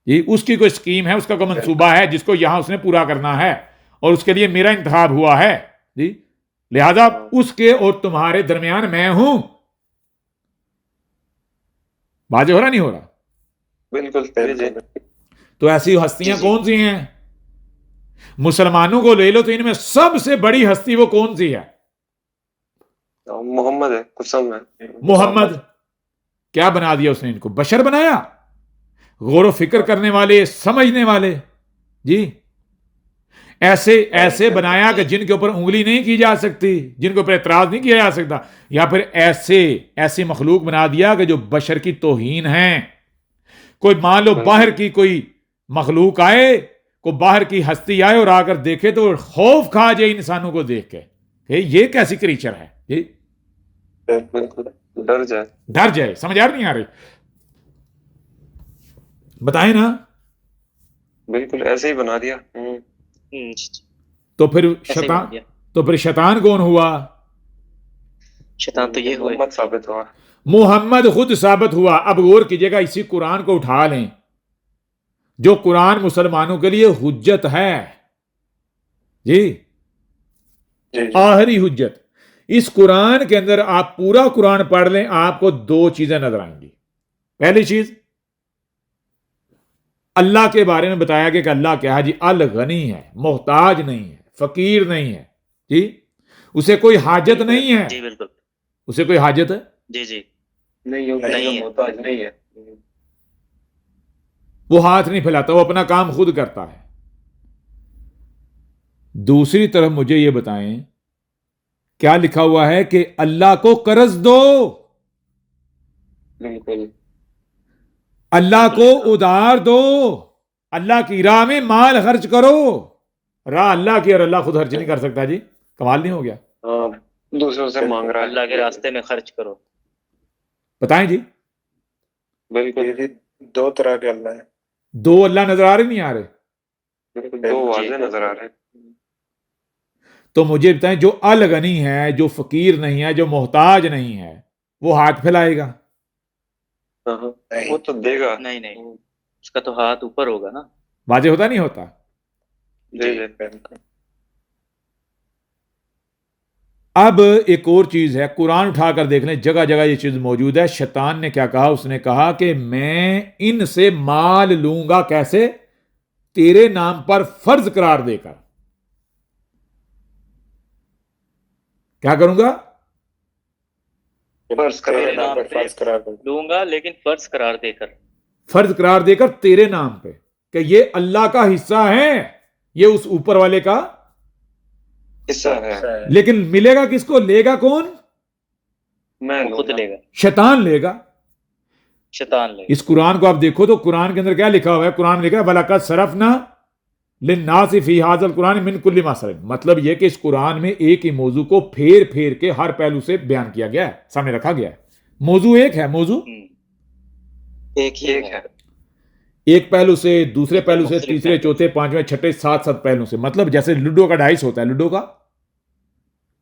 जी। उसकी कोई स्कीम है, उसका कोई मंसूबा है जिसको यहां उसने पूरा करना है, और उसके लिए मेरा इंतखाब हुआ है जी। लिहाजा उसके और तुम्हारे दरमियान मैं हूं। वाजे हो रहा नहीं हो रहा? बिल्कुल। जी जी। तो ऐसी हस्तियां जी, जी। कौन सी हैं? मुसलमानों को ले लो तो इनमें सबसे बड़ी हस्ती वो कौन सी है? मोहम्मद है, कुसम है। मोहम्मद। क्या बना दिया उसने इनको? बशर बनाया, गौर फिक्र करने वाले, समझने वाले जी। ऐसे बनाया कि जिनके ऊपर उंगली नहीं की जा सकती, जिनके ऊपर एतराज नहीं किया जा सकता, या फिर ऐसी मखलूक बना दिया कि जो बशर की तौहीन है। कोई मान लो बाहर की कोई मखलूक आए, कोई बाहर की हस्ती आए और आकर देखे तो खौफ खा जाए इंसानों को देख के, ये कैसी क्रीचर है जी। बिल्कुल डर जाए। समझ आ नहीं आ रही? बताए ना? बिल्कुल ऐसे ही बना दिया। तो फिर ऐसे ही बना दिया। शैतान कौन हुआ? शैतान तो ये हुए। मोहम्मद साबित हुआ। मोहम्मद खुद साबित हुआ। अब गौर कीजिएगा, इसी कुरान को उठा लें, जो कुरान मुसलमानों के लिए हुज्जत है जी, आखिरी हुज्जत। इस कुरान के अंदर आप पूरा कुरान पढ़ लें, आपको दो चीजें नजर आएंगी। पहली चीज, अल्लाह के बारे में बताया गया कि अल्लाह क्या है जी? अल गनी है, मोहताज नहीं है, फकीर नहीं है जी, उसे कोई हाजत नहीं है। जी बिल्कुल। उसे कोई हाजत है? जी जी। नहीं, मोहताज नहीं है। वो हाथ नहीं फैलाता, वो अपना काम खुद करता है दूसरी तरफ मुझे ये बताएं, क्या लिखा हुआ है कि अल्लाह को कर्ज दो, बिल्कुल। अल्लाह को उधार दो, अल्लाह की राह में माल खर्च करो। राह अल्लाह की और अल्लाह खुद खर्च नहीं कर सकता जी, कमाल नहीं हो गया? हाँ, दूसरों से मांग रहा है। अल्लाह के रास्ते में खर्च करो। बताएं जी, बिल्कुल। ये दो तरह के अल्लाह है। दो अल्लाह नजर आ रहे नहीं आ रहे? बिल्कुल, दो वाजे नजर आ रहे हैं। तो मुझे बताएं, जो अल गनी है, जो फकीर नहीं है, जो मोहताज नहीं है, वो हाथ फैलाएगा? हाँ, हाँ, नहीं। वो तो देगा। नहीं नहीं, उसका तो हाथ ऊपर होगा ना। वाजे होता नहीं होता? जी जी। जी। बिल्कुल। अब एक और चीज है, कुरान उठाकर देख लें, जगह जगह ये चीज मौजूद है। शैतान ने क्या कहा? उसने कहा कि मैं इनसे माल लूंगा, कैसे? तेरे नाम पर फर्ज करार देकर। क्या करूंगा? फर्ज करार तेरे तेरे नाम नाम पर पे फर्ज करार दो। लूंगा, लेकिन फर्ज करार देकर। फर्ज करार देकर तेरे नाम पे, कि ये अल्लाह का हिस्सा है, ये उस ऊपर वाले का, हिस्सा है। लेकिन मिलेगा किसको? लेगा कौन? मैं वो खुद लूंगा। लेगा, शैतान लेगा। शैतान लेगा। इस कुरान को आप देखो तो कुरान के अंदर क्या लिखा हुआ है? कुरान में लिखा है वलकद सरफना लिन्नासि फी हाज़ल कुरान मिन कुल्ली मसल। मतलब यह कि इस कुरान में एक ही मौजू को फेर फेर के हर पहलू से बयान किया गया है, सामने रखा गया है। मौजू एक है, मौजू एक ही एक है। है। एक पहलू से, दूसरे पहलू से, मुख्तलिफ तीसरे, पहलू चौथे, पांचवें, छठे, सात सात पहलू से। मतलब जैसे लूडो का डाइस होता है, लूडो का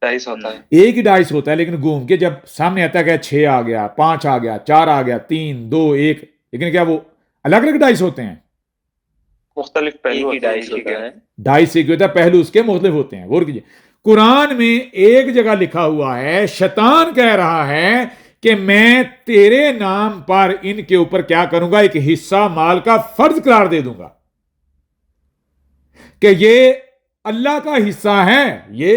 डाइस होता है। एक ही डाइस होता है, लेकिन घूम के जब सामने आता है, 6 आ गया, 5 आ गया, 4 आ गया, 3, 2, 1, लेकिन क्या वो अलग अलग डाइस होते हैं? मुख्तलिफ पहलू एक ही होते हैं, डाइस ठीक होता है। है। डाइस एक होता है, पहलू उसके मुख्तलिफ होते हैं। गौर कीजिए, कुरान में एक जगह लिखा हुआ है, शैतान कह रहा है कि मैं तेरे नाम पर इनके ऊपर क्या करूंगा? एक हिस्सा माल का फर्ज करार दे दूंगा कि ये अल्लाह का हिस्सा है, ये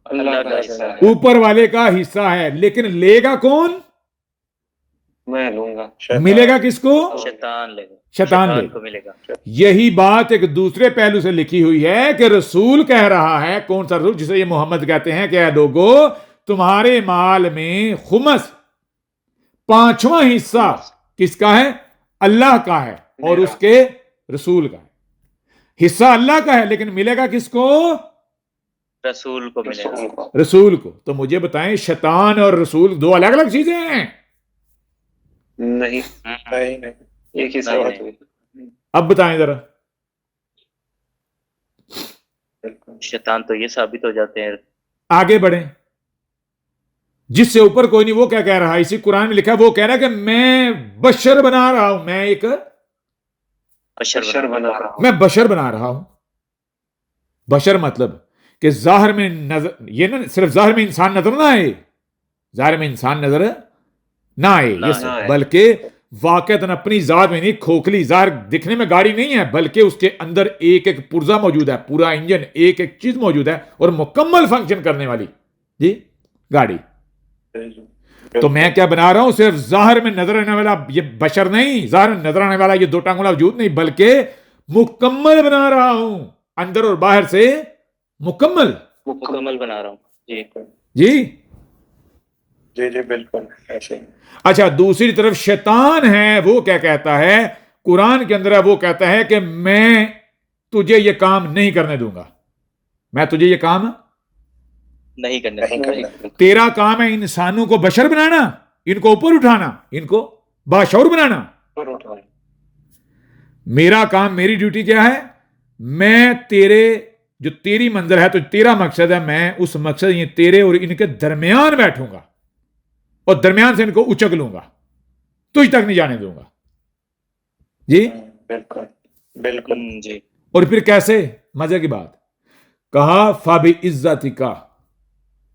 अल्लाह का हिस्सा है। ऊपर वाले का हिस्सा है। लेकिन लेगा कौन? मैं लूंगा। शैतान। मिलेगा किसको? शैतान लेगा। शैतान शैतान लेगा। को मिलेगा। यही बात एक दूसरे पहलू से लिखी हुई है कि रसूल कह रहा है, कौन सा रसूल? जिसे ये मोहम्मद कहते हैं, कि ऐ लोगों, तुम्हारे माल में खुमस, 5वां हिस्सा किसका है? अल्लाह का है और मेरा। उसके रसूल का है। हिस्सा अल्लाह का है, लेकिन मिलेगा किसको? रसूल को मिलेगा। रसूल को। रसूल को। तो मुझे बताएं, शैतान और रसूल दो अलग अलग चीजें हैं? नहीं, नहीं नहीं। एक ही नहीं, सवाल नहीं। हुई। अब बताएं जरा। बिल्कुल। शैतान तो ये साबित हो जाते हैं। आगे बढ़ें। जिससे ऊपर कोई नहीं, वो क्या कह रहा है? इसी कुरान में लिखा है, वो कह रहा है कि मैं बशर बना रहा हूं, मैं एक बशर बना रहा हूं। मैं बशर बना रहा हूं। बशर मतलब कि जाहिर में नजर, ये ना सिर्फ जाहिर में इंसान नजर ना आए, जाहिर में इंसान नजर ना आए, ना ये आए। बल्कि वाकतन अपनी जात में नहीं, खोखली जाहिर दिखने में गाड़ी नहीं है, बल्कि उसके अंदर एक एक पुर्जा मौजूद है, पूरा इंजन, एक एक चीज मौजूद है, और मुकम्मल फंक्शन करने वाली जी गाड़ी। तो मैं क्या बना रहा हूं? सिर्फ जाहिर में नजर आने वाला ये बशर नहीं, जाहिर में नजर आने वाला ये दो टांग वाला वजूद नहीं, बल्कि मुकम्मल बना रहा हूं, अंदर और बाहर से मुकम्मल। मुकम्मल बना रहा हूँ। जी। जी जी जी बिल्कुल ऐसे ही। अच्छा, दूसरी तरफ शैतान है, वो क्या कहता है? कुरान के अंदर है, वो कहता है कि मैं तुझे ये काम नहीं करने दूंगा, मैं तुझे ये काम, नहीं करने नहीं देगा। करना। तेरा काम है इंसानों को बशर बनाना, इनको ऊपर उठाना, इनको बाशऊर बनाना। और उठाओ। मेरा काम, मेरी ड्यूटी क्या है? मैं तेरे, जो तेरी मंजिल है, तो तेरा मकसद है, मैं उस मकसद, ये तेरे और इनके दरमियान बैठूंगा और दरमियान से इनको उचक लूंगा, तुझ तक नहीं जाने दूंगा। जी। बिल्कुल बिल्कुल। जी। और फिर कैसे? मजे की बात कहा, फाबी इज्जत का,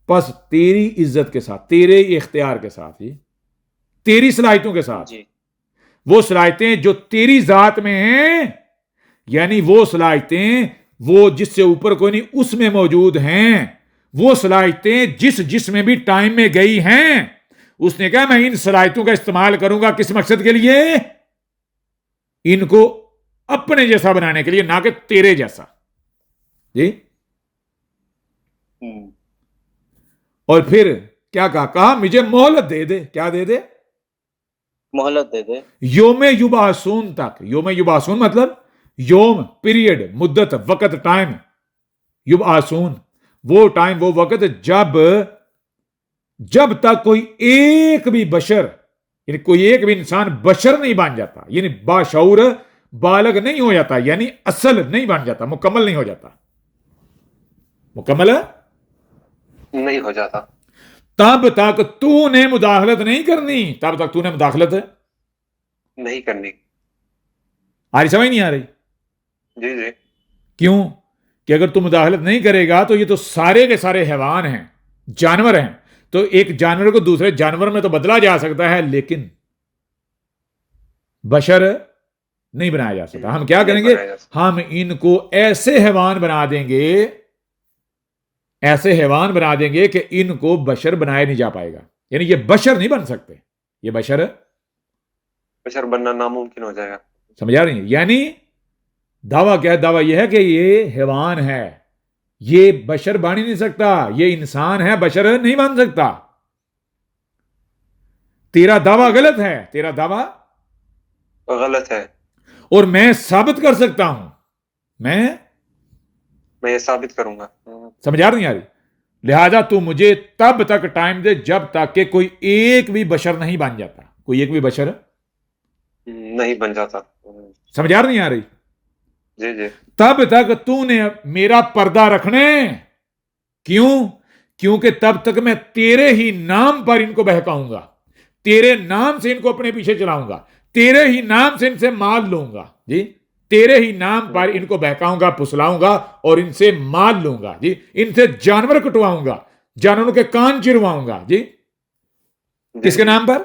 बस तेरी इज्जत के साथ, तेरे इख्तियार के साथ, ही तेरी सलाहियतों के साथ, जी। वो सलाहियतें जो तेरी जात में हैं, यानी वो सलाहियतें वो जिससे ऊपर कोई नहीं उसमें मौजूद हैं, वो सलाहियतें जिसमें भी टाइम में गई हैं, उसने कहा मैं इन सलाहियतों का इस्तेमाल करूंगा किस मकसद के लिए? इनको अपने जैसा बनाने के लिए, ना कि तेरे जैसा। जी। हम्म, और फिर क्या कहा? कहा मुझे मोहलत दे दे। क्या दे दे? मोहलत दे दे। योमे युबासून तक। योमे युबासून मतलब योम, पीरियड, मुद्दत, वक्त, टाइम। युबासून वो टाइम, वो वक्त जब तक कोई एक भी बशर, यानी कोई एक भी इंसान बशर नहीं बन जाता, यानी बाशऊर बालग नहीं हो जाता, यानी असल नहीं बन जाता, मुकम्मल नहीं हो जाता, मुकम्मल नहीं हो जाता। तब तक तूने मुदाखलत नहीं करनी। तब तक तूने मुदाखलत नहीं करनी। आ रही? समझ नहीं आ रही? जी जी। क्यों? कि अगर तू मुदाखलत नहीं करेगा तो ये तो सारे के सारे हैवान हैं, जानवर हैं, तो एक जानवर को दूसरे जानवर में तो बदला जा सकता है, लेकिन बशर नहीं बनाया जा सकता। हम क्या नहीं करेंगे? बनाया जा सकता। हम इनको ऐसे हैवान बना देंगे, ऐसे हैवान बना देंगे कि इनको बशर बनाया नहीं जा पाएगा, यानी ये बशर नहीं बन सकते, ये बशर। बशर बनना नामुमकिन हो जाएगा। समझ आ रही है? यानी दावा क्या है? दावा यह है कि ये हैवान है, ये बशर बन ही नहीं सकता, ये इंसान है, बशर नहीं बन सकता। तेरा दावा गलत है, तेरा दावा गलत है। और मैं साबित कर सकता हूं। मैं ये साबित करूंगा। समझ आ रही आ रही? लिहाजा तू मुझे तब तक टाइम दे जब तक कि कोई एक भी बशर नहीं बन जाता, कोई एक भी बशर नहीं बन जाता। समझ आ रही आ रही? जी जी। तब तक तूने मेरा पर्दा रखने। क्यों? क्योंकि तब तक मैं तेरे ही नाम पर इनको बहकाऊंगा, तेरे नाम से इनको अपने पीछे चलाऊंगा, तेरे ही नाम से इनसे माल लूंगा। जी, तेरे ही नाम पर इनको बहकाऊंगा, फुसलाऊंगा और इनसे माल लूंगा। जी, इनसे जानवर कटवाऊंगा, जानवरों के कान चिरवाऊंगा। जी, किसके नाम पर?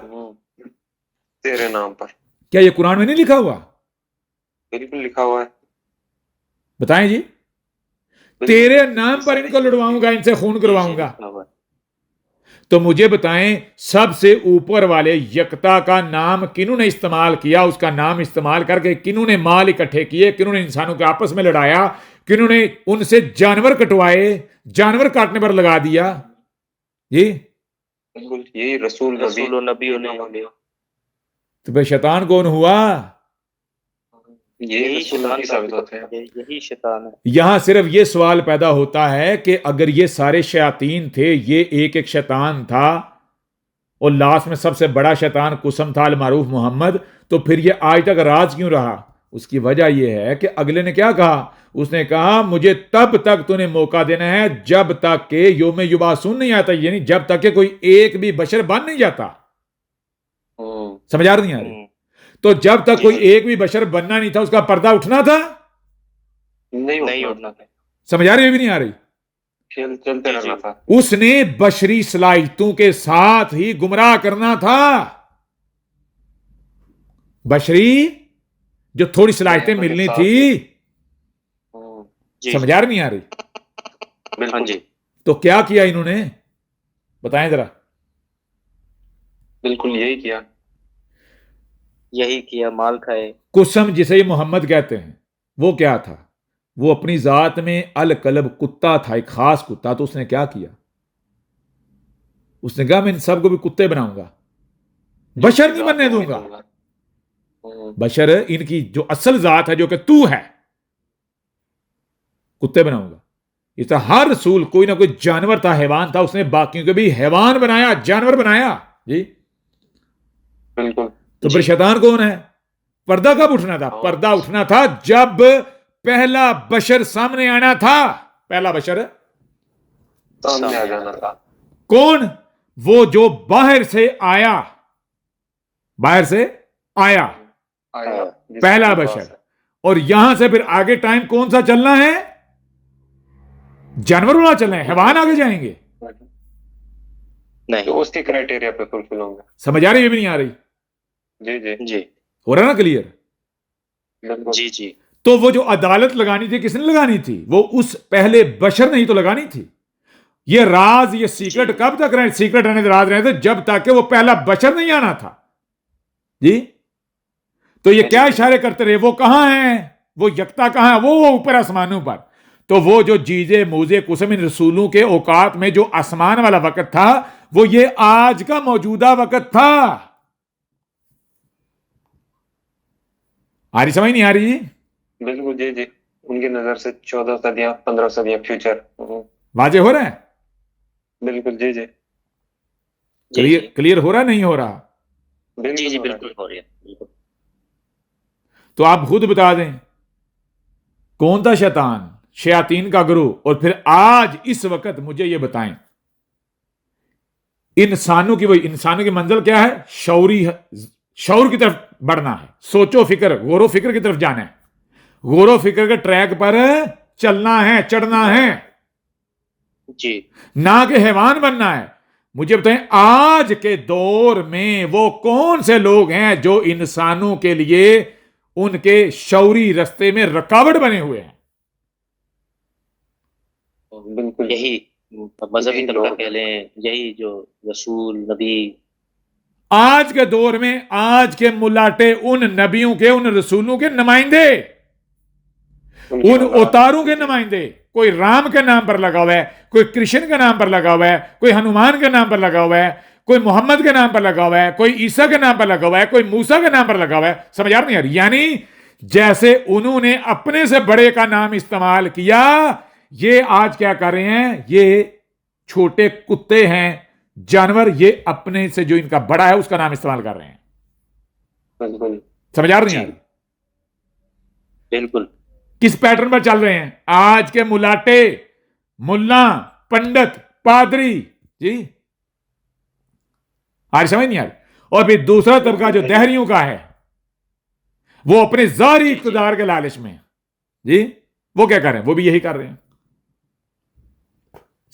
तेरे नाम पर। क्या ये कुरान में नहीं लिखा हुआ? बिल्कुल लिखा हुआ है। बताएं जी। तेरे नाम पर इनको लड़वाऊंगा, इनसे खून करवाऊंगा। तो मुझे बताएं, सबसे ऊपर वाले यकता का नाम किन्होंने इस्तेमाल किया? उसका नाम इस्तेमाल करके किन्होंने माल इकट्ठे किए? किन्होंने इंसानों के आपस में लड़ाया? किन्होंने उनसे जानवर कटवाए, जानवर काटने पर लगा दिया? जी, बिल्कुल यही रसूल नबी। तो भाई शैतान कौन हुआ? यही रसूल नबी साबित होते हैं। यही शैतान है। यहां सिर्फ ये सवाल पैदा होता है कि अगर ये सारे शयातीन थे, ये एक एक शैतान था, और लास्ट में सबसे बड़ा शैतान कुसम था अल मारूफ मोहम्मद, तो फिर ये आज तक राज क्यों रहा? उसकी वजह यह है कि अगले ने क्या कहा? उसने कहा मुझे तब तक तूने मौका देना है जब तक के योमे युबासून नहीं आता, यानी जब तक के कोई एक भी बशर बन नहीं जाता। समझ आ रही? तो जब तक कोई एक भी बशर बनना नहीं था, उसका पर्दा उठना था, नहीं उठना था। समझ आ रही है भी नहीं आ रही? चलते रहना था। उसने बशरी सलाहियतों के साथ ही गुमराह करना था। बशरी जो थोड़ी सलाहियतें मिलनी थी, समझ आ रही नहीं आ रही? बिल्कुल जी। तो क्या किया इन्होंने? बताएं जरा। बिल्कुल यही किया, माल खाए। कुसम जिसे ये मोहम्मद कहते हैं, वो क्या था? वो अपनी जात में अल कलब कुत्ता था, एक खास कुत्ता। तो उसने क्या किया? उसने कहा मैं इन सबको भी कुत्ते बनाऊंगा, बशर नहीं बनने दूंगा। बशर इनकी जो असल जात है, जो कि तू है, कुत्ते बनाऊंगा। इस तरह हर रसूल कोई ना कोई जानवर था, हैवान था, उसने बाकियों को भी हैवान बनाया, जानवर बनाया। जी, बिल्कुल। तो फिर शैतान कौन है? पर्दा कब उठना था? पर्दा उठना था जब पहला बशर सामने आना था। पहला बशर सामने आ जाना था। कौन? वो जो बाहर से आया, बाहर से आया, पहला बशर। और यहां से फिर आगे टाइम कौन सा चलना है? जानवर वाला चलना है, हैवान आगे जाएंगे? नहीं, तो उसके क्राइटेरिया पे फुलफिल होंगे। समझ आ रही है भी नहीं आ रही? जी जी जी। हो रहा ना क्लियर? जी जी। तो वो जो अदालत लगानी थी, किसने लगानी थी? वो उस पहले बशर ने ही तो लगानी थी। ये राज, ये सीक्रेट कब तक रहे? सीक्रेट रहने राज रहे थे जब तक कि वो पहला बशर नहीं आना था। जी, तो ये क्या इशारे करते रहे? वो कहां है? वो यकता कहां है? वो ऊपर आसमानों पर। तो वो जो जीजे मूजे कुसम इन रसूलों के औकात में जो आसमान वाला वक्त था, वो ये आज का मौजूदा वक्त था। आ रही समझ नहीं आ रही? बिल्कुल जी जी। उनकी नजर से 14 सदियां 15 सदियां फ्यूचर। वाजे हो रहा है? बिल्कुल जी जी। जी क्लियर जी क्लियर हो रहा नहीं हो रहा? जी जी हो रहा है। बिल्कुल हो रही है, बिल्कुल। तो आप खुद बता दें कौन था शैतान, शयातीन का गुरु, और फिर आज इस वक्त मुझे ये बताएं इंसानों की, वही इंसानों की मंजिल क्या है? शौर की तरफ बढ़ना है, सोचो फिक्र, गौरो फिक्र की तरफ जाना है, गौरो फिक्र के ट्रैक पर चलना है, चढ़ना है, जी ना कि हैवान बनना है। मुझे बताएं आज के दौर में वो कौन से लोग हैं जो इंसानों के लिए उनके शौरी रास्ते में रुकावट बने हुए हैं? बिल्कुल यही मजहबी यही तबका लोग कह हैं। लें, यही जो रसूल नबी। आज के दौर में आज के मुलाटे उन नबियों के, उन रसूलों के नुमाइंदे, उनकी उन औलाद। अवतारों के नुमाइंदे, कोई राम के नाम पर लगा हुआ है, कोई कृष्ण के नाम पर लगा हुआ है, कोई हनुमान के नाम पर लगा हुआ है, कोई मोहम्मद के नाम पर लगा हुआ है, कोई ईसा के नाम पर लगा हुआ है, कोई मूसा के नाम पर लगा हुआ है। समझ आ रही है? यानी जैसे उन्होंने अपने से बड़े का नाम इस्तेमाल किया, ये आज क्या कर रहे हैं? ये छोटे कुत्ते हैं, जानवर, ये अपने से जो इनका बड़ा है उसका नाम इस्तेमाल कर रहे हैं। बिल्कुल समझ आ रही जी है? बिल्कुल किस पैटर्न पर चल रहे हैं आज के मुलाटे, मुल्ला, पंडित, पादरी? जी आज समझ नहीं आ रही? और फिर दूसरा तबका जो दहरियों का है, वो अपने जारी इख्तिदार के लालच में, जी वो क्या कर रहे हैं? वो भी यही कर रहे हैं।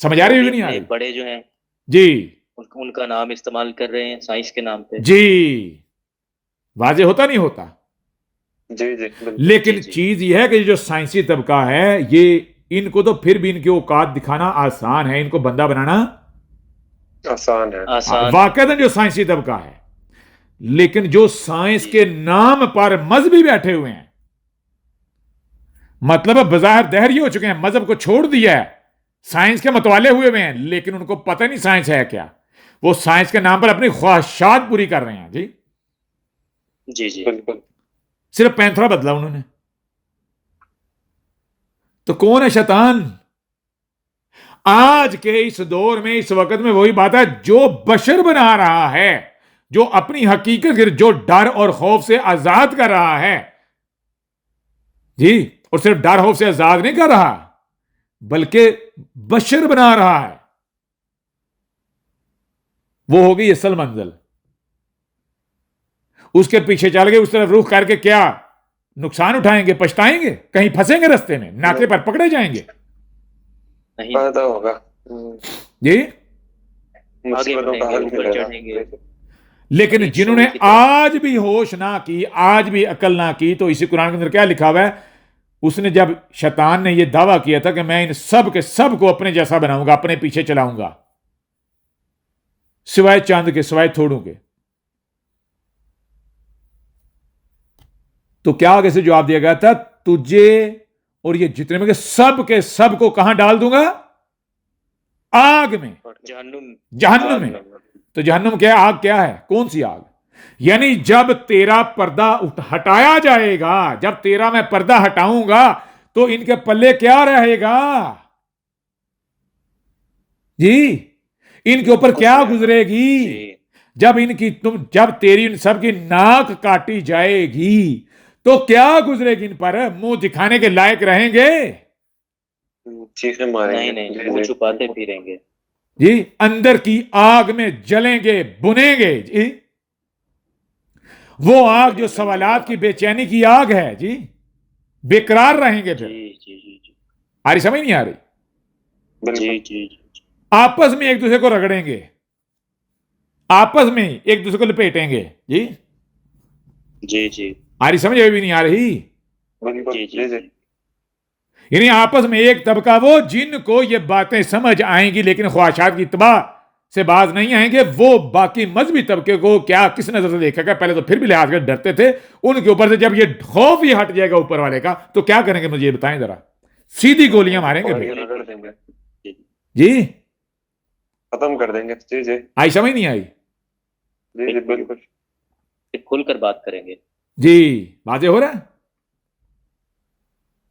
समझ आ रही है कि नहीं आ अपने रही? बड़े जो हैं जी उनका नाम इस्तेमाल कर रहे हैं साइंस के नाम पे। जी, वाजे होता नहीं होता? जी जी बिल्कुल। लेकिन जी, जी। चीज यह है कि जो साइंसी तबका है, ये इनको तो फिर भी इनकी औकात दिखाना आसान है, इनको बंदा बनाना आसान है। आसान वाकई जो साइंसी तबका है। लेकिन जो साइंस के नाम पर मजहबी बैठे हुए हैं, मतलब बजाहिर दहरी हो चुके हैं, मजहब को छोड़ दिया है, साइंस के मतवाले हुए हैं, लेकिन उनको पता नहीं साइंस है क्या। वो साइंस के नाम पर अपनी ख्वाहिशात पूरी कर रहे हैं। जी जी जी बिल्कुल सिर्फ पैंथरा बदला उन्होंने। तो कौन है शैतान? आज के इस दौर में, इस वक्त में वही बात है जो बशर बना रहा है, जो अपनी हकीकत, जो डर और खौफ से आजाद कर रहा है। जी, और सिर्फ डर खौफ से आजाद नहीं कर रहा, बल्कि बशर बना रहा है। वो होगी असल मंजिल। उसके पीछे चल गए, उस तरफ रुख करके क्या नुकसान उठाएंगे? पछताएंगे? कहीं फंसेंगे रास्ते में, नाके पर पकड़े जाएंगे? नहीं, फायदा होगा। जी, मुसीबतों का बढ़ेंगे, हल ऊपर मिलेगा। चढ़ेंगे। लेकिन एक जिन्होंने शौर की तरफ। आज भी होश ना की, आज भी अकल ना की, तो इसी कुरान के अंदर क्या लिखा हुआ है? उसने जब शैतान ने यह दावा किया था कि मैं इन सब के सब को अपने जैसा बनाऊंगा, अपने पीछे चलाऊंगा, सिवाय चांद के, सिवाय थोड़ों के, तो क्या आगे से जवाब दिया गया था? तुझे और ये जितने में सब के सब को कहां डाल दूंगा? आग में, जहन्नुम। जहन्नुम में। तो जहन्नुम क्या है? आग क्या है? कौन सी आग? यानी जब तेरा पर्दा हटाया जाएगा, जब तेरा मैं पर्दा हटाऊंगा, तो इनके पल्ले क्या रहेगा? जी, इनके ऊपर क्या गुजरेगी? जी जब जब तेरी इन सब की नाक काटी जाएगी, तो क्या गुजरेगी इन पर? मुंह दिखाने के लायक रहेंगे? चीखें मारेंगे। नहीं नहीं, जी, मुंह जी। छुपाते फिरेंगे। जी, अंदर की आग में जलेंगे, बुनेंगे। जी, वो आग जो सवालात की बेचैनी की आग है। जी, बेकरार रहेंगे जी फिर। जी जी जी आ रही समझ नहीं आ रही? बिल्कुल जी जी जी आपस में एक दूसरे को रगड़ेंगे, आपस में एक दूसरे को लपेटेंगे। जी, जी जी आ रही समझ? अभी भी नहीं आ रही? बिल्कुल जी जी जी। यानी आपस में एक तबका वो जिनको ये बातें समझ आएंगी, लेकिन ख्वाहिशात की इत्तबा से बाज नहीं आएंगे, वो बाकी मजहबी तबके को क्या किस नजर से देखेगा? पहले तो फिर भी लिहाज कर डरते थे, उनके ऊपर से जब ये खौफ ही हट जाएगा ऊपर वाले का, तो क्या करेंगे? मुझे ये बताएं जरा। सीधी गोलियां मारेंगे और फिर। ये रगड़ देंगे, जी खत्म कर देंगे। जी जी आई समझ नहीं आई? जी जी बिल्कुल। फिर खुलकर बात करेंगे। जी वाजे हो रहा है।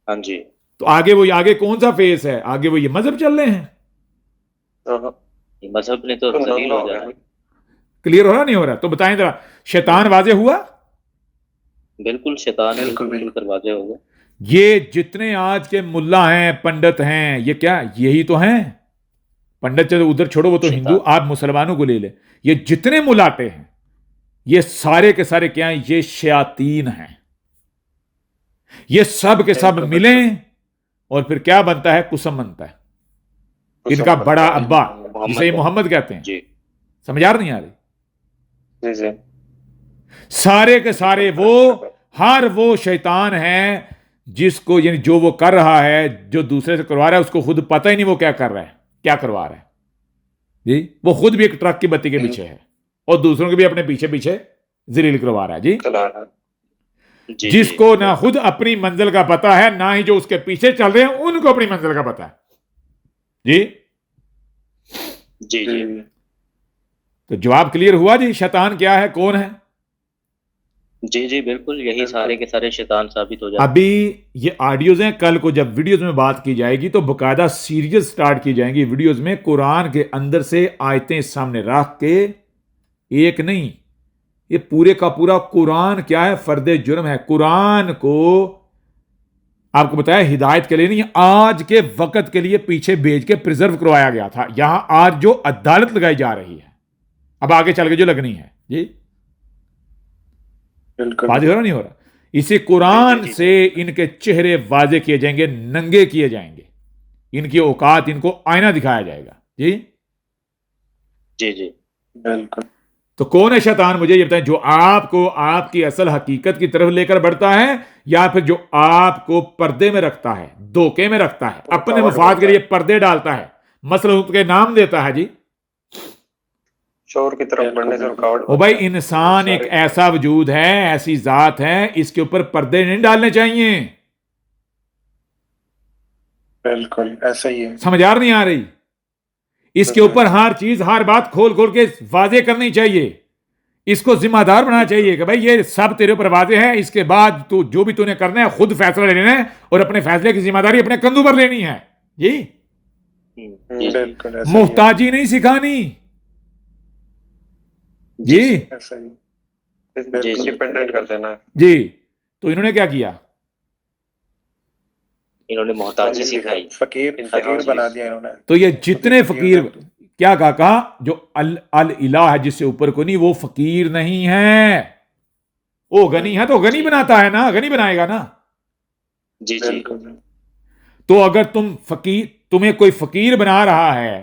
हाँ जी। तो आगे कौन सा फेस है? आगे वो ये मजहब चल रहे हैं। हाँ, ये मजहब ने तो जलील हो जाना है। क्लियर हो रहा नहीं हो रहा? तो बताएं जरा, शैतान वाजे हुआ? बिल्कुल, शैतान बिल्कुल, बिल्कुल खुलकर वाजे होगा। ये जितने आज के मुल्ला हैं, पंडित हैं, ये क्या यही तो हैं? पंडित चलो उधर छोड़ो, वो तो शैतान। हिंदू, आप मुसलमानों को ले ले। ये जितने मुलाटे हैं, ये सारे के सारे क्या हैं? ये शयातीन हैं। ये सब के सब बिल्कुल, मिलें और फिर क्या बनता है? कुसम बनता है। इनका कुछ बड़ा समझ- अब्बा, मोहम्मद जिसे ये है। मोहम्मद कहते हैं। जी समझ आ नहीं आ रही? जी जी सारे के सारे हर वो शैतान है जिसको, यानी जो वो कर रहा है, जो दूसरे से करवा रहा है, उसको खुद पता ही नहीं वो क्या कर रहा है, क्या करवा रहा है। जी वो खुद भी एक ट्रक की बत्ती के पीछे है और दूसरों के भी अपने पीछे पीछे जलील करवा रहा है। जी चला रहा है। जी जिसको ना खुद अपनी मंजिल का पता है, ना ही जो उसके पीछे चल रहे हैं उनको अपनी मंजिल का पता है। जी जी जी जी तो जवाब क्लियर हुआ जी, शैतान क्या है, कौन है? जी जी बिल्कुल, यही सारे के सारे शैतान साबित हो जाते हैं। अभी ये ऑडियोज हैं, कल को जब वीडियोज में बात की जाएगी तो बकायदा सीरीज स्टार्ट की जाएंगी वीडियोज में, कुरान के अंदर से आयतें सामने रख के, एक नहीं, ये पूरे का पूरा कुरान क्या है, फर्द जुर्म है। कुरान को आपको बताया हिदायत के लिए नहीं, आज के वक्त के लिए पीछे भेज के प्रिजर्व करवाया गया था। यहां आज जो अदालत लगाई जा रही है, अब आगे चल के जो लगनी है। जी बिल्कुल वाजे हो रहा नहीं हो रहा? इसी कुरान जी, जी, जी। से इनके चेहरे वाजे किए जाएंगे, नंगे किए जाएंगे, इनकी औकात, इनको आईना दिखाया जाएगा। जी जी जी बिल्कुल। तो कौन है शैतान? मुझे ये बताएं, जो आपको आपकी असल हकीकत की तरफ लेकर बढ़ता है, या फिर जो आपको पर्दे में रखता है, धोखे में रखता है, अपने मफाद के लिए पर्दे डालता है, मसलन के नाम देता है। जी शोर की तरफ बढ़ने से रुकावट। ओ भाई, इंसान एक ऐसा वजूद है, ऐसी जात है, इसके ऊपर पर्दे नहीं डालने चाहिए। बिल्कुल ऐसा ही है। समझ आ नहीं आ रही? इसके ऊपर हर चीज, हर बात खोल खोल के वाजे करनी चाहिए। इसको जिम्मेदार बनाना चाहिए कि भाई ये सब तेरे ऊपर वाजे है, इसके बाद तू जो भी तूने करना है खुद फैसला लेना है और अपने फैसले की जिम्मेदारी अपने कंधों पर लेनी है। जी जी बिल्कुल ऐसा ही है। मुहताजी नहीं सिखानी। जी ऐसा ही बिल्कुल इंडिपेंडेंट कर देना है। जी तो इन्होंने क्या किया? इन्होंने मोहताजी सिखाई। फकीर बना दिया इन्होंने। तो ये जितने फकीर, क्या कहा, जो अल इलाह है जिससे ऊपर को नहीं, वो फकीर नहीं है। वो गनी है तो गनी बनाता है ना, गनी बनाएगा ना। जी जी बिल्कुल तो अगर तुम्हें कोई फकीर बना रहा है,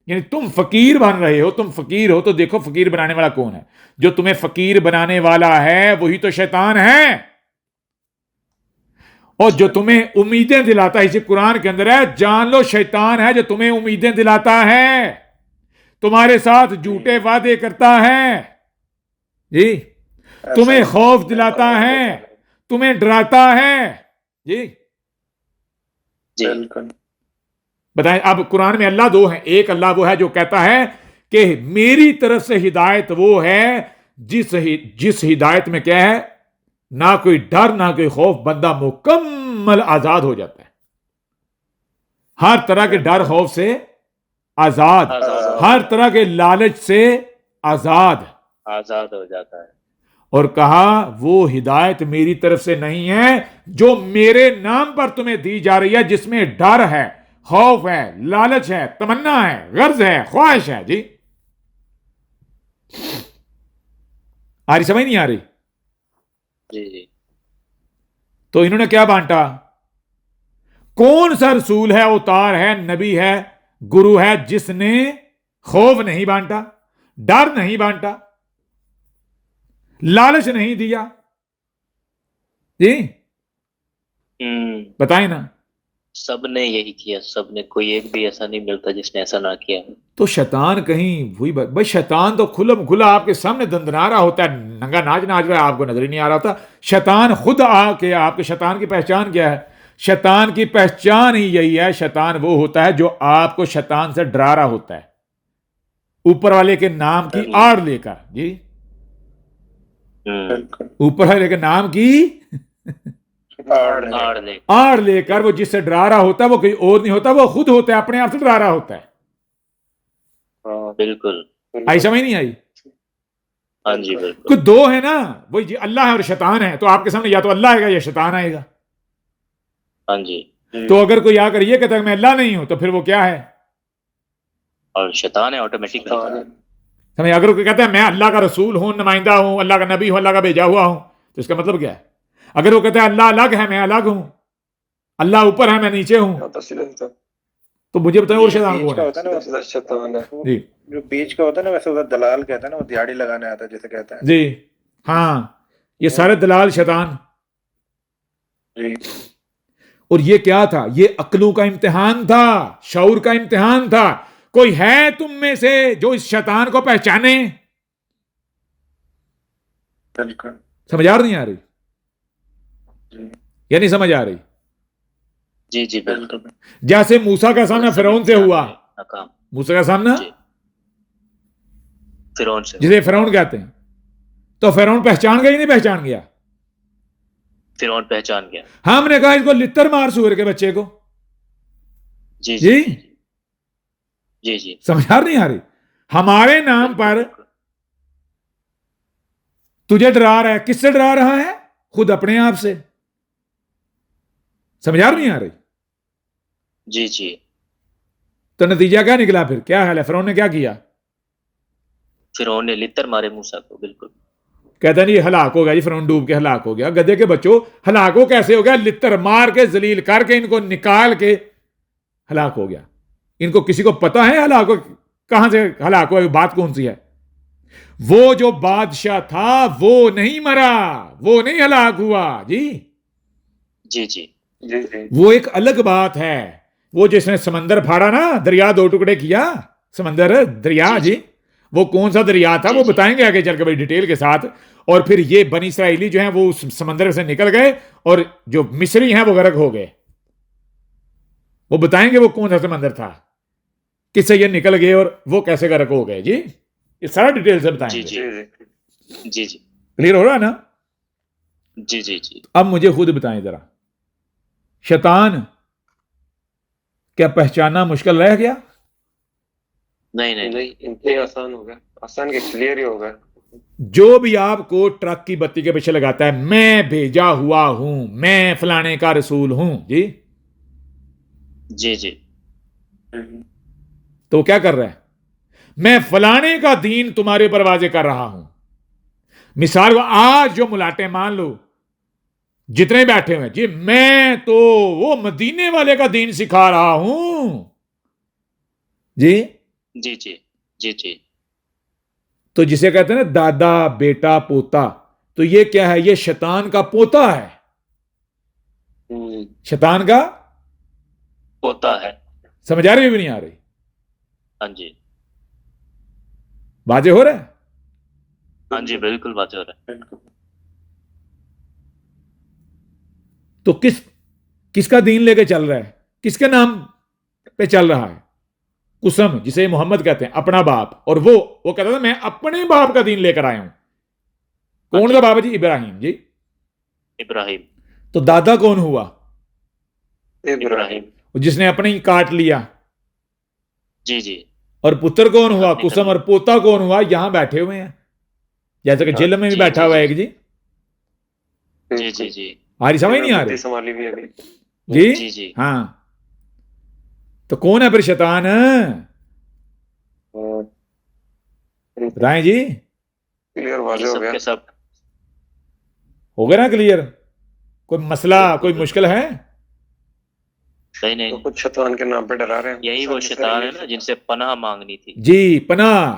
यानी तुम फकीर बन रहे हो, तुम फकीर हो, तो देखो फकीर बनाने वाला कौन है। जो तुम्हें फकीर बनाने वाला है वही तो शैतान है। और जो तुम्हें उम्मीदें दिलाता है, इसे कुरान के अंदर है, जान लो शैतान है जो तुम्हें उम्मीदें दिलाता है, तुम्हारे साथ झूठे वादे करता है। जी तुम्हें खौफ दिलाता है, तुम्हें डराता है। जी जी बिल्कुल बताएं, अब कुरान में अल्लाह दो हैं। एक अल्लाह वो है जो कहता है कि मेरी तरफ से हिदायत वो है जिस हिदायत में क्या है, ना कोई डर ना कोई खौफ, बंदा मुकम्मल आजाद हो जाता है, हर तरह के डर खौफ से आजाद, हर तरह के लालच से आजाद। आजाद हो जाता है। और कहा वो हिदायत मेरी तरफ से नहीं है जो मेरे नाम पर तुम्हें दी जा रही है, जिसमें डर है, खौफ है, लालच है, तमन्ना है, गर्ज है, ख्वाहिश है। जी आ रही, समझ नहीं आ रही? जी जी तो इन्होंने क्या बांटा? कौन सा रसूल है, अवतार है, नबी है, गुरु है जिसने खौफ नहीं बांटा, डर नहीं बांटा, लालच नहीं दिया? जी बताएं ना। सबने यही किया, सबने, कोई एक भी ऐसा नहीं मिलता जिसने ऐसा ना किया। तो शैतान कहीं वही भाई, शैतान तो खुलम खुला आपके सामने दंदना रहा होता है, नंगा नाच नाच रहा है, आपको नजर ही नहीं आ रहा होता। शैतान खुद आके, आपके शैतान की पहचान क्या है? शैतान की पहचान ही यही है। शैतान वो होता है जो आपको शैतान से डरा रहा होता है, ऊपर वाले के नाम की आड़ लेकर। जी, बिल्कुल। ऊपर वाले के नाम की आड़ ले। आड़ लेकर वो जिससे डरा रहा होता है वो कोई और नहीं होता, वो खुद होता है, अपने आप से डरा रहा होता है। हाँ, बिल्कुल। आई समझ नहीं आई? हाँ जी बिल्कुल। कुछ दो है ना, वही जी अल्लाह है और शैतान है, तो आपके सामने या तो अल्लाह आएगा या शैतान आएगा। हाँ जी। तो अगर कोई आकर ये कहता है मैं अल्लाह नहीं हूं, तो फिर वो क्या है? और शैतान है ऑटोमेटिकली। समझ? अगर कोई कहता है मैं अल्लाह का रसूल हूं, नुमाइंदा हूं, अल्लाह का नबी हूं, अल्लाह का भेजा हुआ हूं, तो इसका मतलब क्या है? अगर वो कहता है अल्लाह अलग है, मैं अलग हूं, अल्लाह ऊपर है, मैं नीचे हूं, हाँ, तो सीधा तो मुझे बताओ और शैतान बीच कौन का है? होता है ना सीधा शैतान है। जी जो बीच का होता है ना, वैसे उधर दलाल कहता है ना, वो दिहाड़ी लगाने आता है जैसे कहता है। जी हाँ, ये सारे दलाल शैतान। जी, और ये क्या था? ये अक्लों का इम्तिहान था, शऊर का इम्तिहान था। कोई है तुम में से जो इस शैतान को पहचाने? बिल्कुल। समझ आ नहीं आ रही? जी, या नहीं समझ आ रही? जी जी बिल्कुल। जैसे मूसा का सामना सब फिरौन से इम्तिहान हुआ, में नाकाम। मूसा का सामना जी, फिरौन से। जिसे फिरौन कहते हैं, तो फिरौन पहचान गया ही नहीं पहचान गया? फिरौन पहचान गया। हमने कहा इसको लित्तर मार सूअर के बच्चे को। जी जी जी जी जी। समझ आ नहीं आ रही? हमारे नाम पर बिल्कुल। तुझे डरा रहा है, किससे डरा रहा है? खुद अपने आप से। समझ आ नहीं आ रही? जी जी। तो नतीजा क्या निकला? फिर क्या हाल है? फिरौन ने क्या किया? फिरौन ने लित्तर मारे मूसा को। बिल्कुल। कहता नहीं हलाक हो गया जी, फिरौन डूब के हलाक हो गया। गधे के बच्चों, हलाक हो कैसे हो गया? लित्तर मार के जलील करके इनको निकाल के हलाक हो गया। इनको किसी को पता है हलाक हो कहां से हलाक हुआ? बात कौन सी है? वो जो बादशाह था वो नहीं मरा, वो नहीं हलाक हुआ। जी जी जी जी, जी, वो एक अलग बात है। वो जिसने समंदर फाड़ा ना, दरिया दो टुकड़े किया, समंदर दरिया। जी, जी वो कौन सा दरिया था जी, वो जी। बताएंगे आगे चल के बड़ी डिटेल के साथ। और फिर ये बनी इसराइली जो हैं वो उस समंदर से निकल गए और जो मिस्री हैं वो गर्क हो गए। वो बताएंगे वो कौन सा समंदर था, किससे ये निकल गए और वो कैसे गर्क हो गए। जी ये सारा डिटेल से जी बताएंगे। जी जी, जी जी क्लियर हो रहा है ना? जी जी जी। अब मुझे खुद बताएं जरा, शैतान क्या पहचानना मुश्किल रह गया? नहीं नहीं नहीं। नहीं, इतने आसान हो गया, आसान के क्लियर ही हो गया। जो भी आपको ट्रक की बत्ती के पीछे लगाता है, मैं भेजा हुआ हूं, मैं फलाने का रसूल हूं, जी जी जी तो क्या कर रहा है? मैं फलाने का दीन तुम्हारे पर वाजे कर रहा हूं। मिसाल को आज जो मुलाटे मान लो जितने बैठे हुए, जी मैं तो वो मदीने वाले का दीन सिखा रहा हूं। जी जी जी जी जी। तो जिसे कहते हैं ना दादा बेटा पोता, तो ये क्या है? ये शैतान का पोता है, शैतान का। होता है। समझ आ रही है भी नहीं आ रही? हाँ जी। वाजे हो रहा है? हाँ जी बिल्कुल बात हो रहा है। बिल्कुल। तो किसका दीन लेके चल रहा है? किसके नाम पे चल रहा है? कुसम, जिसे मोहम्मद कहते हैं, अपना बाप। और वो कहता था मैं अपने बाप का दीन लेकर आया हूं। कौन था बाबा जी? इब्राहिम। जी इब्राहिम। तो दादा कौन हुआ? इब्राहिम। जिसने अपने ही काट लिया। जी जी। और पुत्र कौन हुआ? अपने कुसम। कर और पोता कौन हुआ? यहां बैठे हुए हैं, जैसे कि जेल में भी जी, बैठा जी, हुआ है जी। एक। जी जी जी जी आ रही समझ नहीं आ बुद्धि रही? संभाली भी अभी। जी जी जी। हाँ। तो कौन है फिर शैतान? बताएं जी। क्लियर ये वाजे हो सब गया। के सब। हो गया ना क्लियर? कोई मसला, बिल्कुल, कोई बिल्कुल। मुश्किल है? नहीं नहीं तो नहीं। कुछ शैतान के नाम पे डरा रहे हैं। यही वो शैतान है ना जिनसे पनाह मांगनी थी। जी पनाह।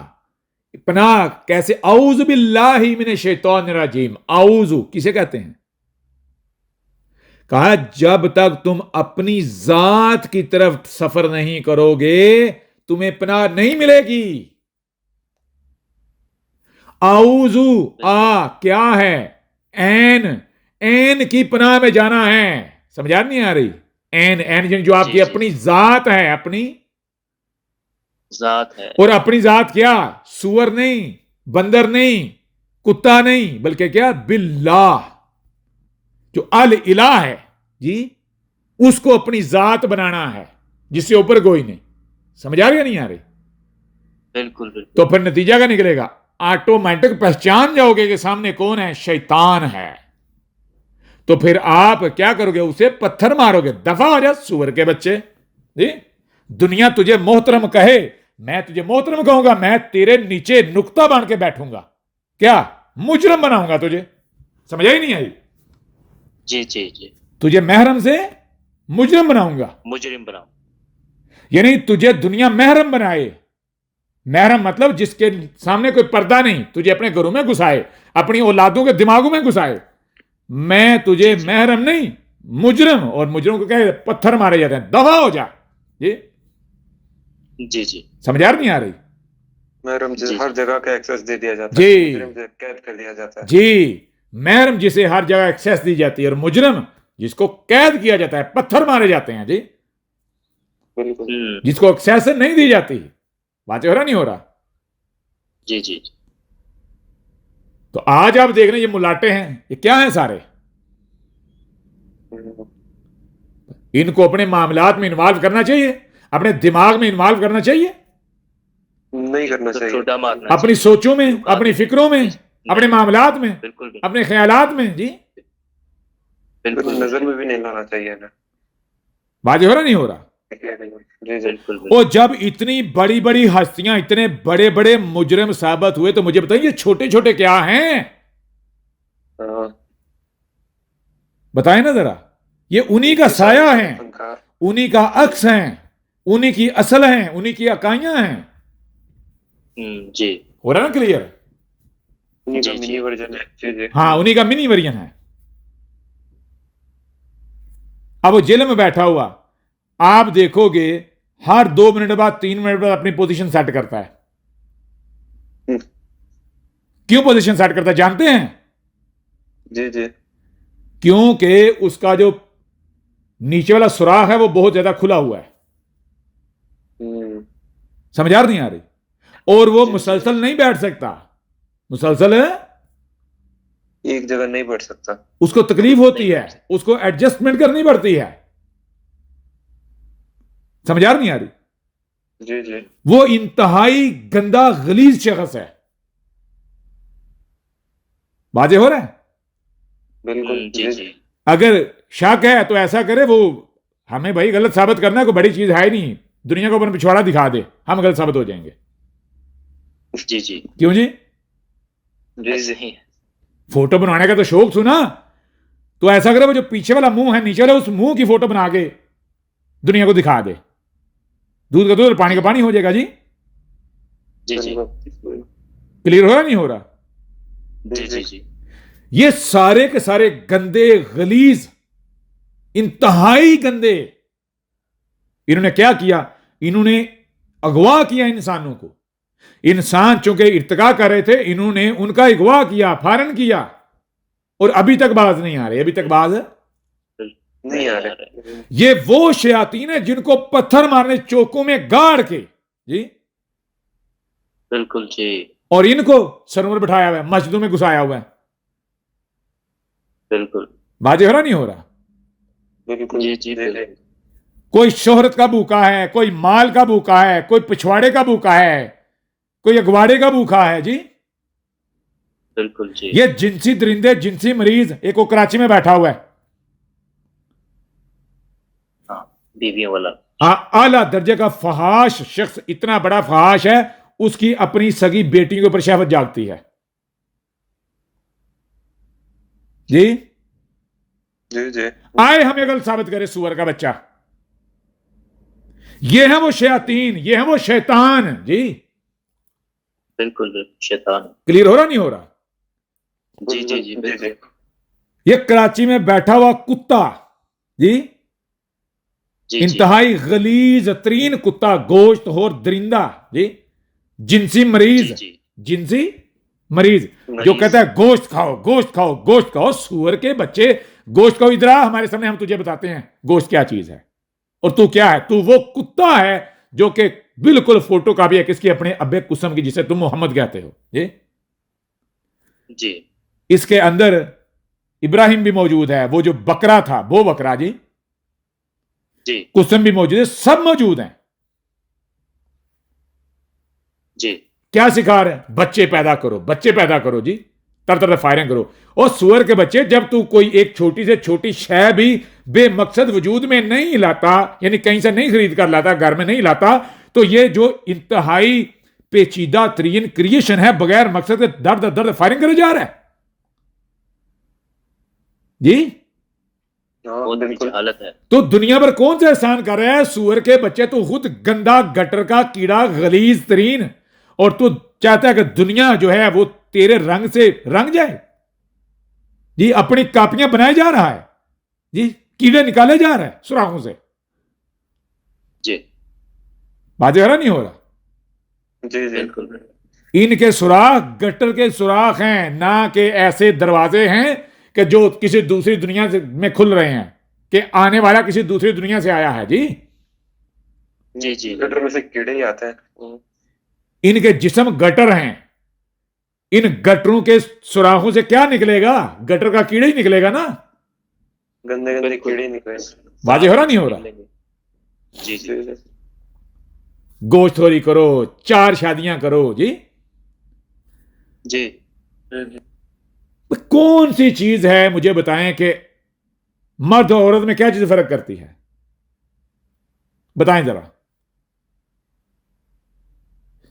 पनाह कैसे? औज़ु बिल्लाहि मिनश शैतानिर रजीम। औज़ु किसे कहते हैं? कहा जब तक तुम अपनी जात की तरफ सफर नहीं करोगे तुम्हें पनाह नहीं मिलेगी। आउजू आ क्या है? एन, एन की पनाह में जाना है। समझा नहीं आ रही? एन एन यानी जो आपकी जी, जी। अपनी जात है, अपनी, ज़ात है। और अपनी जात क्या? सुअर नहीं, बंदर नहीं, कुत्ता नहीं, बल्कि क्या? बिल्लाह, जो अल इलाह है जी, उसको अपनी जात बनाना है, जिससे ऊपर कोई नहीं। समझ आ रही या नहीं आ रही? बिल्कुल, बिल्कुल। तो फिर नतीजा क्या निकलेगा? ऑटोमेटिक पहचान जाओगे कि सामने कौन है, शैतान है। तो फिर आप क्या करोगे? उसे पत्थर मारोगे। दफा हो जा सुअर के बच्चे जी। दुनिया तुझे मोहतरम कहे, मैं तुझे मोहतरम कहूंगा, मैं तेरे नीचे नुक्ता बांध के बैठूंगा, क्या मुजरम बनाऊंगा तुझे। समझ आई नहीं आई? जी, जी, जी। तुझे महरम से मुजरम बनाऊंगा, मुजरिम बनाओ। यानी तुझे दुनिया महरम बनाए। महरम मतलब जिसके सामने कोई पर्दा नहीं, तुझे अपने घरों में घुसाए, अपनी औलादों के दिमागों में घुसाए। मैं तुझे जी, जी। महरम नहीं, मुजरम, और मुजरम को क्या पत्थर मारे जाते हैं। दफा हो जा जी। जी, जी। समझ आ नहीं आ रही? महरम जी, हर जी। जगह का एक्सेस दे दिया जाता जी। है, मुजरिम से कैद कर दिया जाता है। जी, महरम जिसे हर जगह एक्सेस दी जाती है, और मुजरम जिसको कैद किया जाता है, पत्थर मारे जाते हैं जी, बिल्कुल। जिसको एक्सेस नहीं दी जाती। बातें हो रहा नहीं हो रहा? जी, जी। तो आज आप देख रहे हैं ये मुलाटे हैं, ये क्या हैं सारे? इनको अपने मामलात में इन्वॉल्व करना चाहिए, अपने दिमाग में इन्वॉल्व करना चाहिए, नहीं करना तो चाहिए। छोटा मारना अपनी चाहिए। सोचों में, जो काफी- अपनी फिक्रों में, अपने मामलात में, बिल्कुल, बिल्कुल। अपने ख्यालात में जी। बिल्कुल बिल्कुल, नजर में भी नहीं लाना चाहिए ना। बातें हो रहा नहीं हो रहा? जी जी। बिल्कुल, बिल्कुल। और जब इतनी बड़ी बड़ी हस्तियां, इतने बड़े बड़े मुजरिम साबित हुए, तो मुझे बताइए ये छोटे छोटे क्या हैं? हाँ, बताएं ना जरा। ये उन्हीं का साया है, अहंकार। उन्हीं का अक्स है, उन्हीं की असल है, उन्हीं की अकाइयां हैं। जी। हो रहा ना क्लियर? उन्हीं का जी, जी। मिनी वर्जन है। जी जी। हाँ, उन्हीं का मिनी वर्जन है। अब वो जेल में बैठा हुआ, आप देखोगे हर 2 मिनट बाद, 3 मिनट बाद अपनी पोजीशन सेट करता है। हम्म। क्यों पोजीशन सेट करता है जानते हैं? जी जी। क्योंकि उसका जो नीचे वाला सुराख है वो बहुत ज्यादा खुला हुआ है। समझ आ नहीं आ रही? और वो जी, मुसलसल नहीं बैठ सकता, मुसलसल एक जगह नहीं बैठ सकता। उसको तकलीफ होती है, उसको एडजस्टमेंट करनी पड़ती है। समझ आ नहीं आ रही? जी जी। वो इंतहाई गंदा गलीज शख्स है। बातें हो रहा है? बिल्कुल। जी, जी। अगर शक है तो ऐसा करे, वो हमें भाई गलत साबित करना है, कोई बड़ी चीज है नहीं, दुनिया को अपन पिछवाड़ा दिखा दे, हम गलत साबित हो जाएंगे। जी, जी। क्यों जी? जी ऐसे जी। ही। फोटो बनवाने का तो शौक सुना, तो ऐसा करे वो जो पीछे वाला मुंह है, नीचे वाला, उस मुंह की फोटो बना के दुनिया को दिखा दे। दूध का दूध और पानी का पानी हो जाएगा जी। जी, जी। क्लियर हो रहा नहीं हो रहा? जी, जी, जी। ये सारे के सारे गंदे, गलीज, इंतहाई गंदे, इन्होंने क्या किया? इन्होंने अगवा किया इंसानों को। इंसान चूंकि इर्तिका कर रहे थे, इन्होंने उनका अगवा किया, फारन किया, और अभी तक बाज नहीं आ रहे, अभी तक बाज नहीं आ रहे। ये वो शयातीन है जिनको पत्थर मारने चौकों में गाड़ के जी, बिल्कुल जी। और इनको सरवर बिठाया हुआ है, मस्जिदों में घुसाया हुआ है। बिल्कुल। बाजे हो रहा नहीं हो रहा? बिल्कुल। जी, जी, बिल्कुल। कोई शोहरत का भूखा है, कोई माल का भूखा है, कोई पिछवाड़े का भूखा है, कोई अगवाड़े का भूखा है जी। बिल्कुल जी। ये जिनसी दरिंदे, जिनसी मरीज, एक वो कराची में बैठा हुआ है, हाँ, बीवियों वाला। आला दर्जे का फहाश शख्स, इतना बड़ा फहाश है, उसकी अपनी सगी बेटियों के ऊपर शहवत जागती है जी। जी जी। आए हमें गलत साबित करे सुअर का बच्चा। ये है वो शयातीन, ये है वो शैतान जी। बिल्कुल, बिल्कुल। शैतान। क्लियर हो रहा नहीं हो रहा? जी, जी, जी, बिल्कुल। ये कराची में बैठा हुआ कुत्ता जी, जी, जी। इंतहाई गलीज तरीन कुत्ता, गोश्त और दरिंदा जी, जिनसी मरीज, जी, जी। जिनसी मरीज, जो मरीज। कहता है गोश्त खाओ, गोश्त खाओ, गोश्त खाओ। सुअर के बच्चे, गोश्त को इधर आ हमारे सामने, हम तुझे बताते हैं गोश्त क्या चीज है और तू क्या है। तू वो कुत्ता है जो कि बिल्कुल फोटो कॉपी है किसकी, अपने अब्बे कुसम की, जिसे तुम मोहम्मद कहते हो। ये जी इसके अंदर इब्राहिम भी मौजूद है, वो जो बकरा था वो बकरा जी, जी कुसम भी मौजूद है, सब मौजूद हैं। जी क्या सिखा रहे हैं? बच्चे पैदा करो, बच्चे पैदा करो जी, तरह तरह फायरिंग करो। और सुअर के बच्चे, जब तू कोई एक छोटी से छोटी शय भी बेमकसद वजूद में नहीं लाता, यानी कहीं से नहीं खरीद कर लाता, घर में नहीं लाता, तो ये जो इंतहाई पेचीदा तरीन क्रिएशन है, बगैर मकसद के दर्द दर्द फायरिंग करे जा रहा है जी। हाँ, बहुत बिल्कुल। हालत है। तो दुनिया पर कौन सा एहसान कर रहा है? सुअर के बच्चे, तो खुद गंदा गटर का कीड़ा, गलीज तरीन, और तू चाहता है कि दुनिया जो है वो तेरे रंग से रंग जाए जी। अपनी कापियां बनाए जा रहा है जी, कीड़े निकाले जा रहे हैं सुराखों से। जी बात हो रहा नहीं हो रहा? जी जी बिल्कुल। इनके सुराख गटर के सुराख हैं, ना कि ऐसे दरवाजे हैं कि जो किसी दूसरी दुनिया में खुल रहे हैं, कि आने वाला किसी दूसरी दुनिया से आया है जी। जी जी गटर में से कीड़े ही आते हैं। इनके जिस्म गटर हैं, इन गटरों के सुराखों से क्या निकलेगा? गटर का कीड़ा ही निकलेगा ना। गंदे गंदे बिल्कुल। कीड़े निकले। वाजे हो रहा नहीं हो रहा? जी जी जी जी गोश्तखोरी करो, 4 शादियां करो जी। जी कौन सी चीज है मुझे बताएं कि मर्द और औरत में क्या चीज फर्क करती है? बताएं जरा।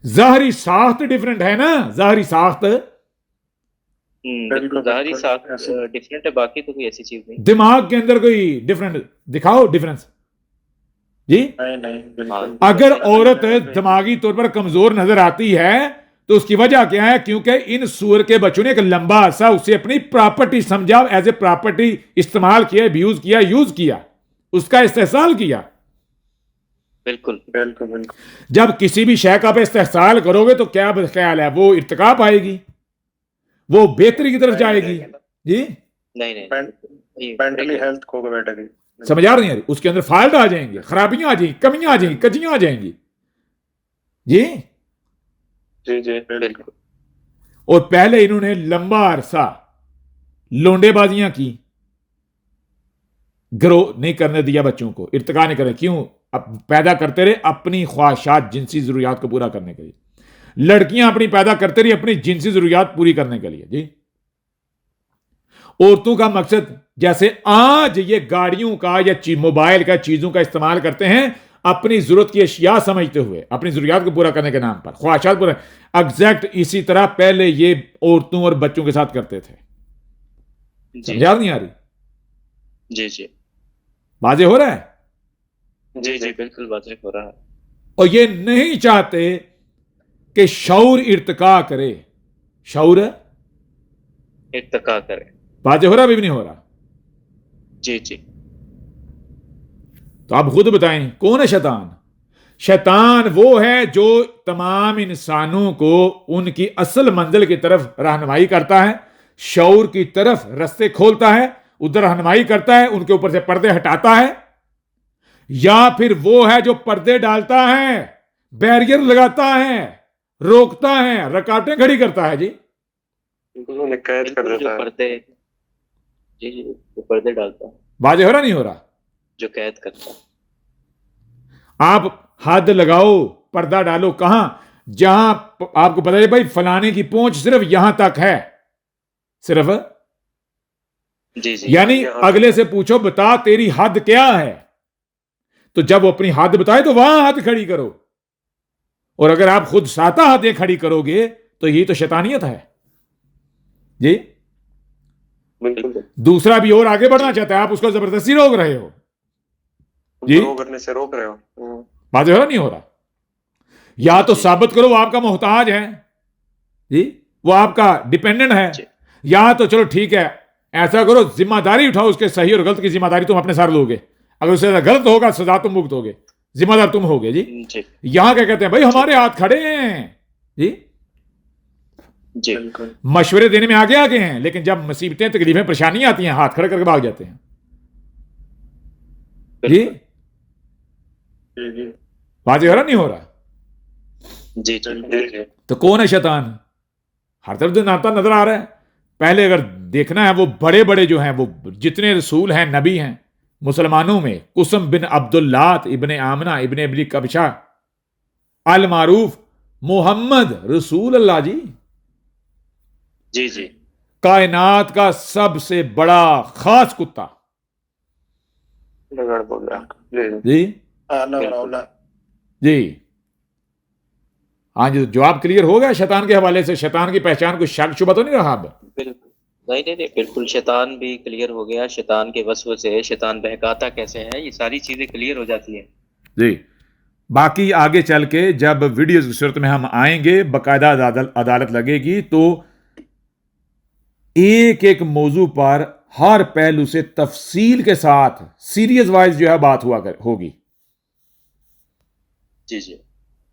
जाहरी साख्त डिफरेंट है ना, जाहरी साख्त। बिल्कुल। जाहिर साथ डिफरेंट है, बाकी तो कोई ऐसी चीज नहीं। दिमाग के अंदर कोई डिफरेंट दिखाओ, डिफरेंस जी। नहीं बिल्कुल। अगर औरत दिमागी तौर पर कमजोर नजर आती है तो उसकी वजह क्या है? क्योंकि इन सूअर के बच्चों ने एक लंबा अरसा उसे अपनी प्रॉपर्टी समझा, एज ए प्रॉपर्टी इस्तेमाल किया, अब्यूज किया, यूज किया, उसका इस्तेहसाल किया। बिल्कुल बिल्कुल बिल्कुल। जब किसी भी शय का आप इस्तेहसाल करोगे तो क्या ख्याल है? वो इर्तिका पाएगी, वो बेहतरी की तरफ जाएगी जी। नहीं नहीं मेंटली हेल्थ खो के बैठेगी। समझ आ रही है? उसके अंदर फॉल्ट आ जाएंगे, खराबियां आ जाएंगी, कमियां आ जाएंगी, कजियां आ जाएंगी जी। जी जी बिल्कुल। और पहले इन्होंने लंबा अरसा लोंडेबाजियां की, ग्रो नहीं करने दिया बच्चों को, इर्तिका नहीं करने। क्यों? अब पैदा करते रहे अपनी ख्वाहिशात, जिनसी जरूरियात को पूरा करने के लिए। लड़कियां अपनी पैदा करते रही अपनी जिनसी जरूरियात पूरी करने के लिए जी। औरतों का मकसद, जैसे आज ये गाड़ियों का या मोबाइल का, चीजों का इस्तेमाल करते हैं अपनी जरूरत की अशिया समझते हुए, अपनी जरूरियात को पूरा करने के नाम पर, ख्वाहिशात पूरा, एग्जैक्ट इसी तरह पहले ये औरतों और बच्चों के साथ करते थे। जी समझा नहीं आ रही? जी जी वाजे हो रहा है? जी जी बिल्कुल वाज़ेह हो रहा है। और ये नहीं चाहते कि शऊर इर्तिका करे। शऊर इत्तका करें। वाजे हो रहा भी नहीं हो रहा? जी जी तो आप खुद बताएं कौन है शैतान? शैतान वो है जो तमाम इंसानों को उनकी असल मंजिल की तरफ रहनुमाई करता है, शऊर की तरफ रास्ते खोलता है, उधर रहनुमाई करता है, उनके ऊपर से पर्दे हटाता है। या फिर वो है जो पर्दे डालता है, बैरियर लगाता है, रोकता है, रकाटें खड़ी करता है जी। उन्हें कैद कर बिल्कुल, देता जो है। पर्दे जी जी जो पर्दे डालता है, वाजे हो रहा नहीं हो रहा? जो कैद करता है। आप हद लगाओ, पर्दा डालो, कहां? जहां आपको पता है भाई फलाने की पहुंच सिर्फ यहां तक है, सिर्फ, जी जी यानी अगले से पूछो बता तेरी हद क्या है, तो जब वो अपनी हद बताए तो वहां हद खड़ी करो। और अगर आप खुद साता हदें खड़ी करोगे तो यही तो शैतानियत है जी। बिल्कुल। दूसरा भी और आगे बढ़ना चाहता है, आप उसको जबरदस्ती रोक रहे हो जी। ग्रो करने से रोक रहे हो। बात हो रहा नहीं हो रहा? या तो साबित करो वो आपका मोहताज है जी, वो आपका डिपेंडेंट है, जी। या तो चलो ठीक है ऐसा करो जिम्मेदारी उठाओ, उसके सही और गलत की जिम्मेदारी तुम अपने सर लोगे, अगर उससे गलत होगा सजा तुम भुगतोगे होगे, जिम्मेदार तुम होगे जी। जी यहां क्या कहते हैं भाई हमारे हाथ खड़े हैं जी। जी, बिल्कुल मशवरे देने में आगे आगे हैं, लेकिन जब मुसीबतें तकलीफें परेशानियां आती हैं हाथ खड़े करके भाग जाते हैं। जी, बिल्कुल। जी जी वाज़ेह हो रहा नहीं हो रहा? जी, जी, जी जी तो कौन है शैतान? हर तरफ तो नाता नजर आ रहा है। पहले अगर देखना है, वो बड़े बड़े जो हैं, वो जितने रसूल हैं, नबी हैं मुसलमानों में, कुसम बिन अब्दुल्लात इब्ने आमना इब्ने अबली कबशा अल मारूफ मोहम्मद रसूल अल्लाह जी, जी, जी, कायनात का सबसे बड़ा खास कुत्ता। बिगड़ बोल रहा जी जी जी आला बिल्कुल। वाला जी, हाँ जी, तो जवाब क्लियर हो गया शैतान के हवाले से। शैतान की पहचान कोई शक शुबा तो नहीं रहा अब? बिल्कुल। नहीं, नहीं, नहीं, बिल्कुल शैतान भी क्लियर हो गया, शैतान के वसवसे, शैतान बहकाता कैसे है, ये सारी चीज़ें क्लियर हो जाती हैं। जी, बाकी आगे चल के जब वीडियो की सूरत में हम आएंगे, बाकायदा अदालत लगेगी, तो एक एक मौजू पर हर पहलू से तफसील के साथ सीरियस वाइज जो है बात होगी। जी, जी।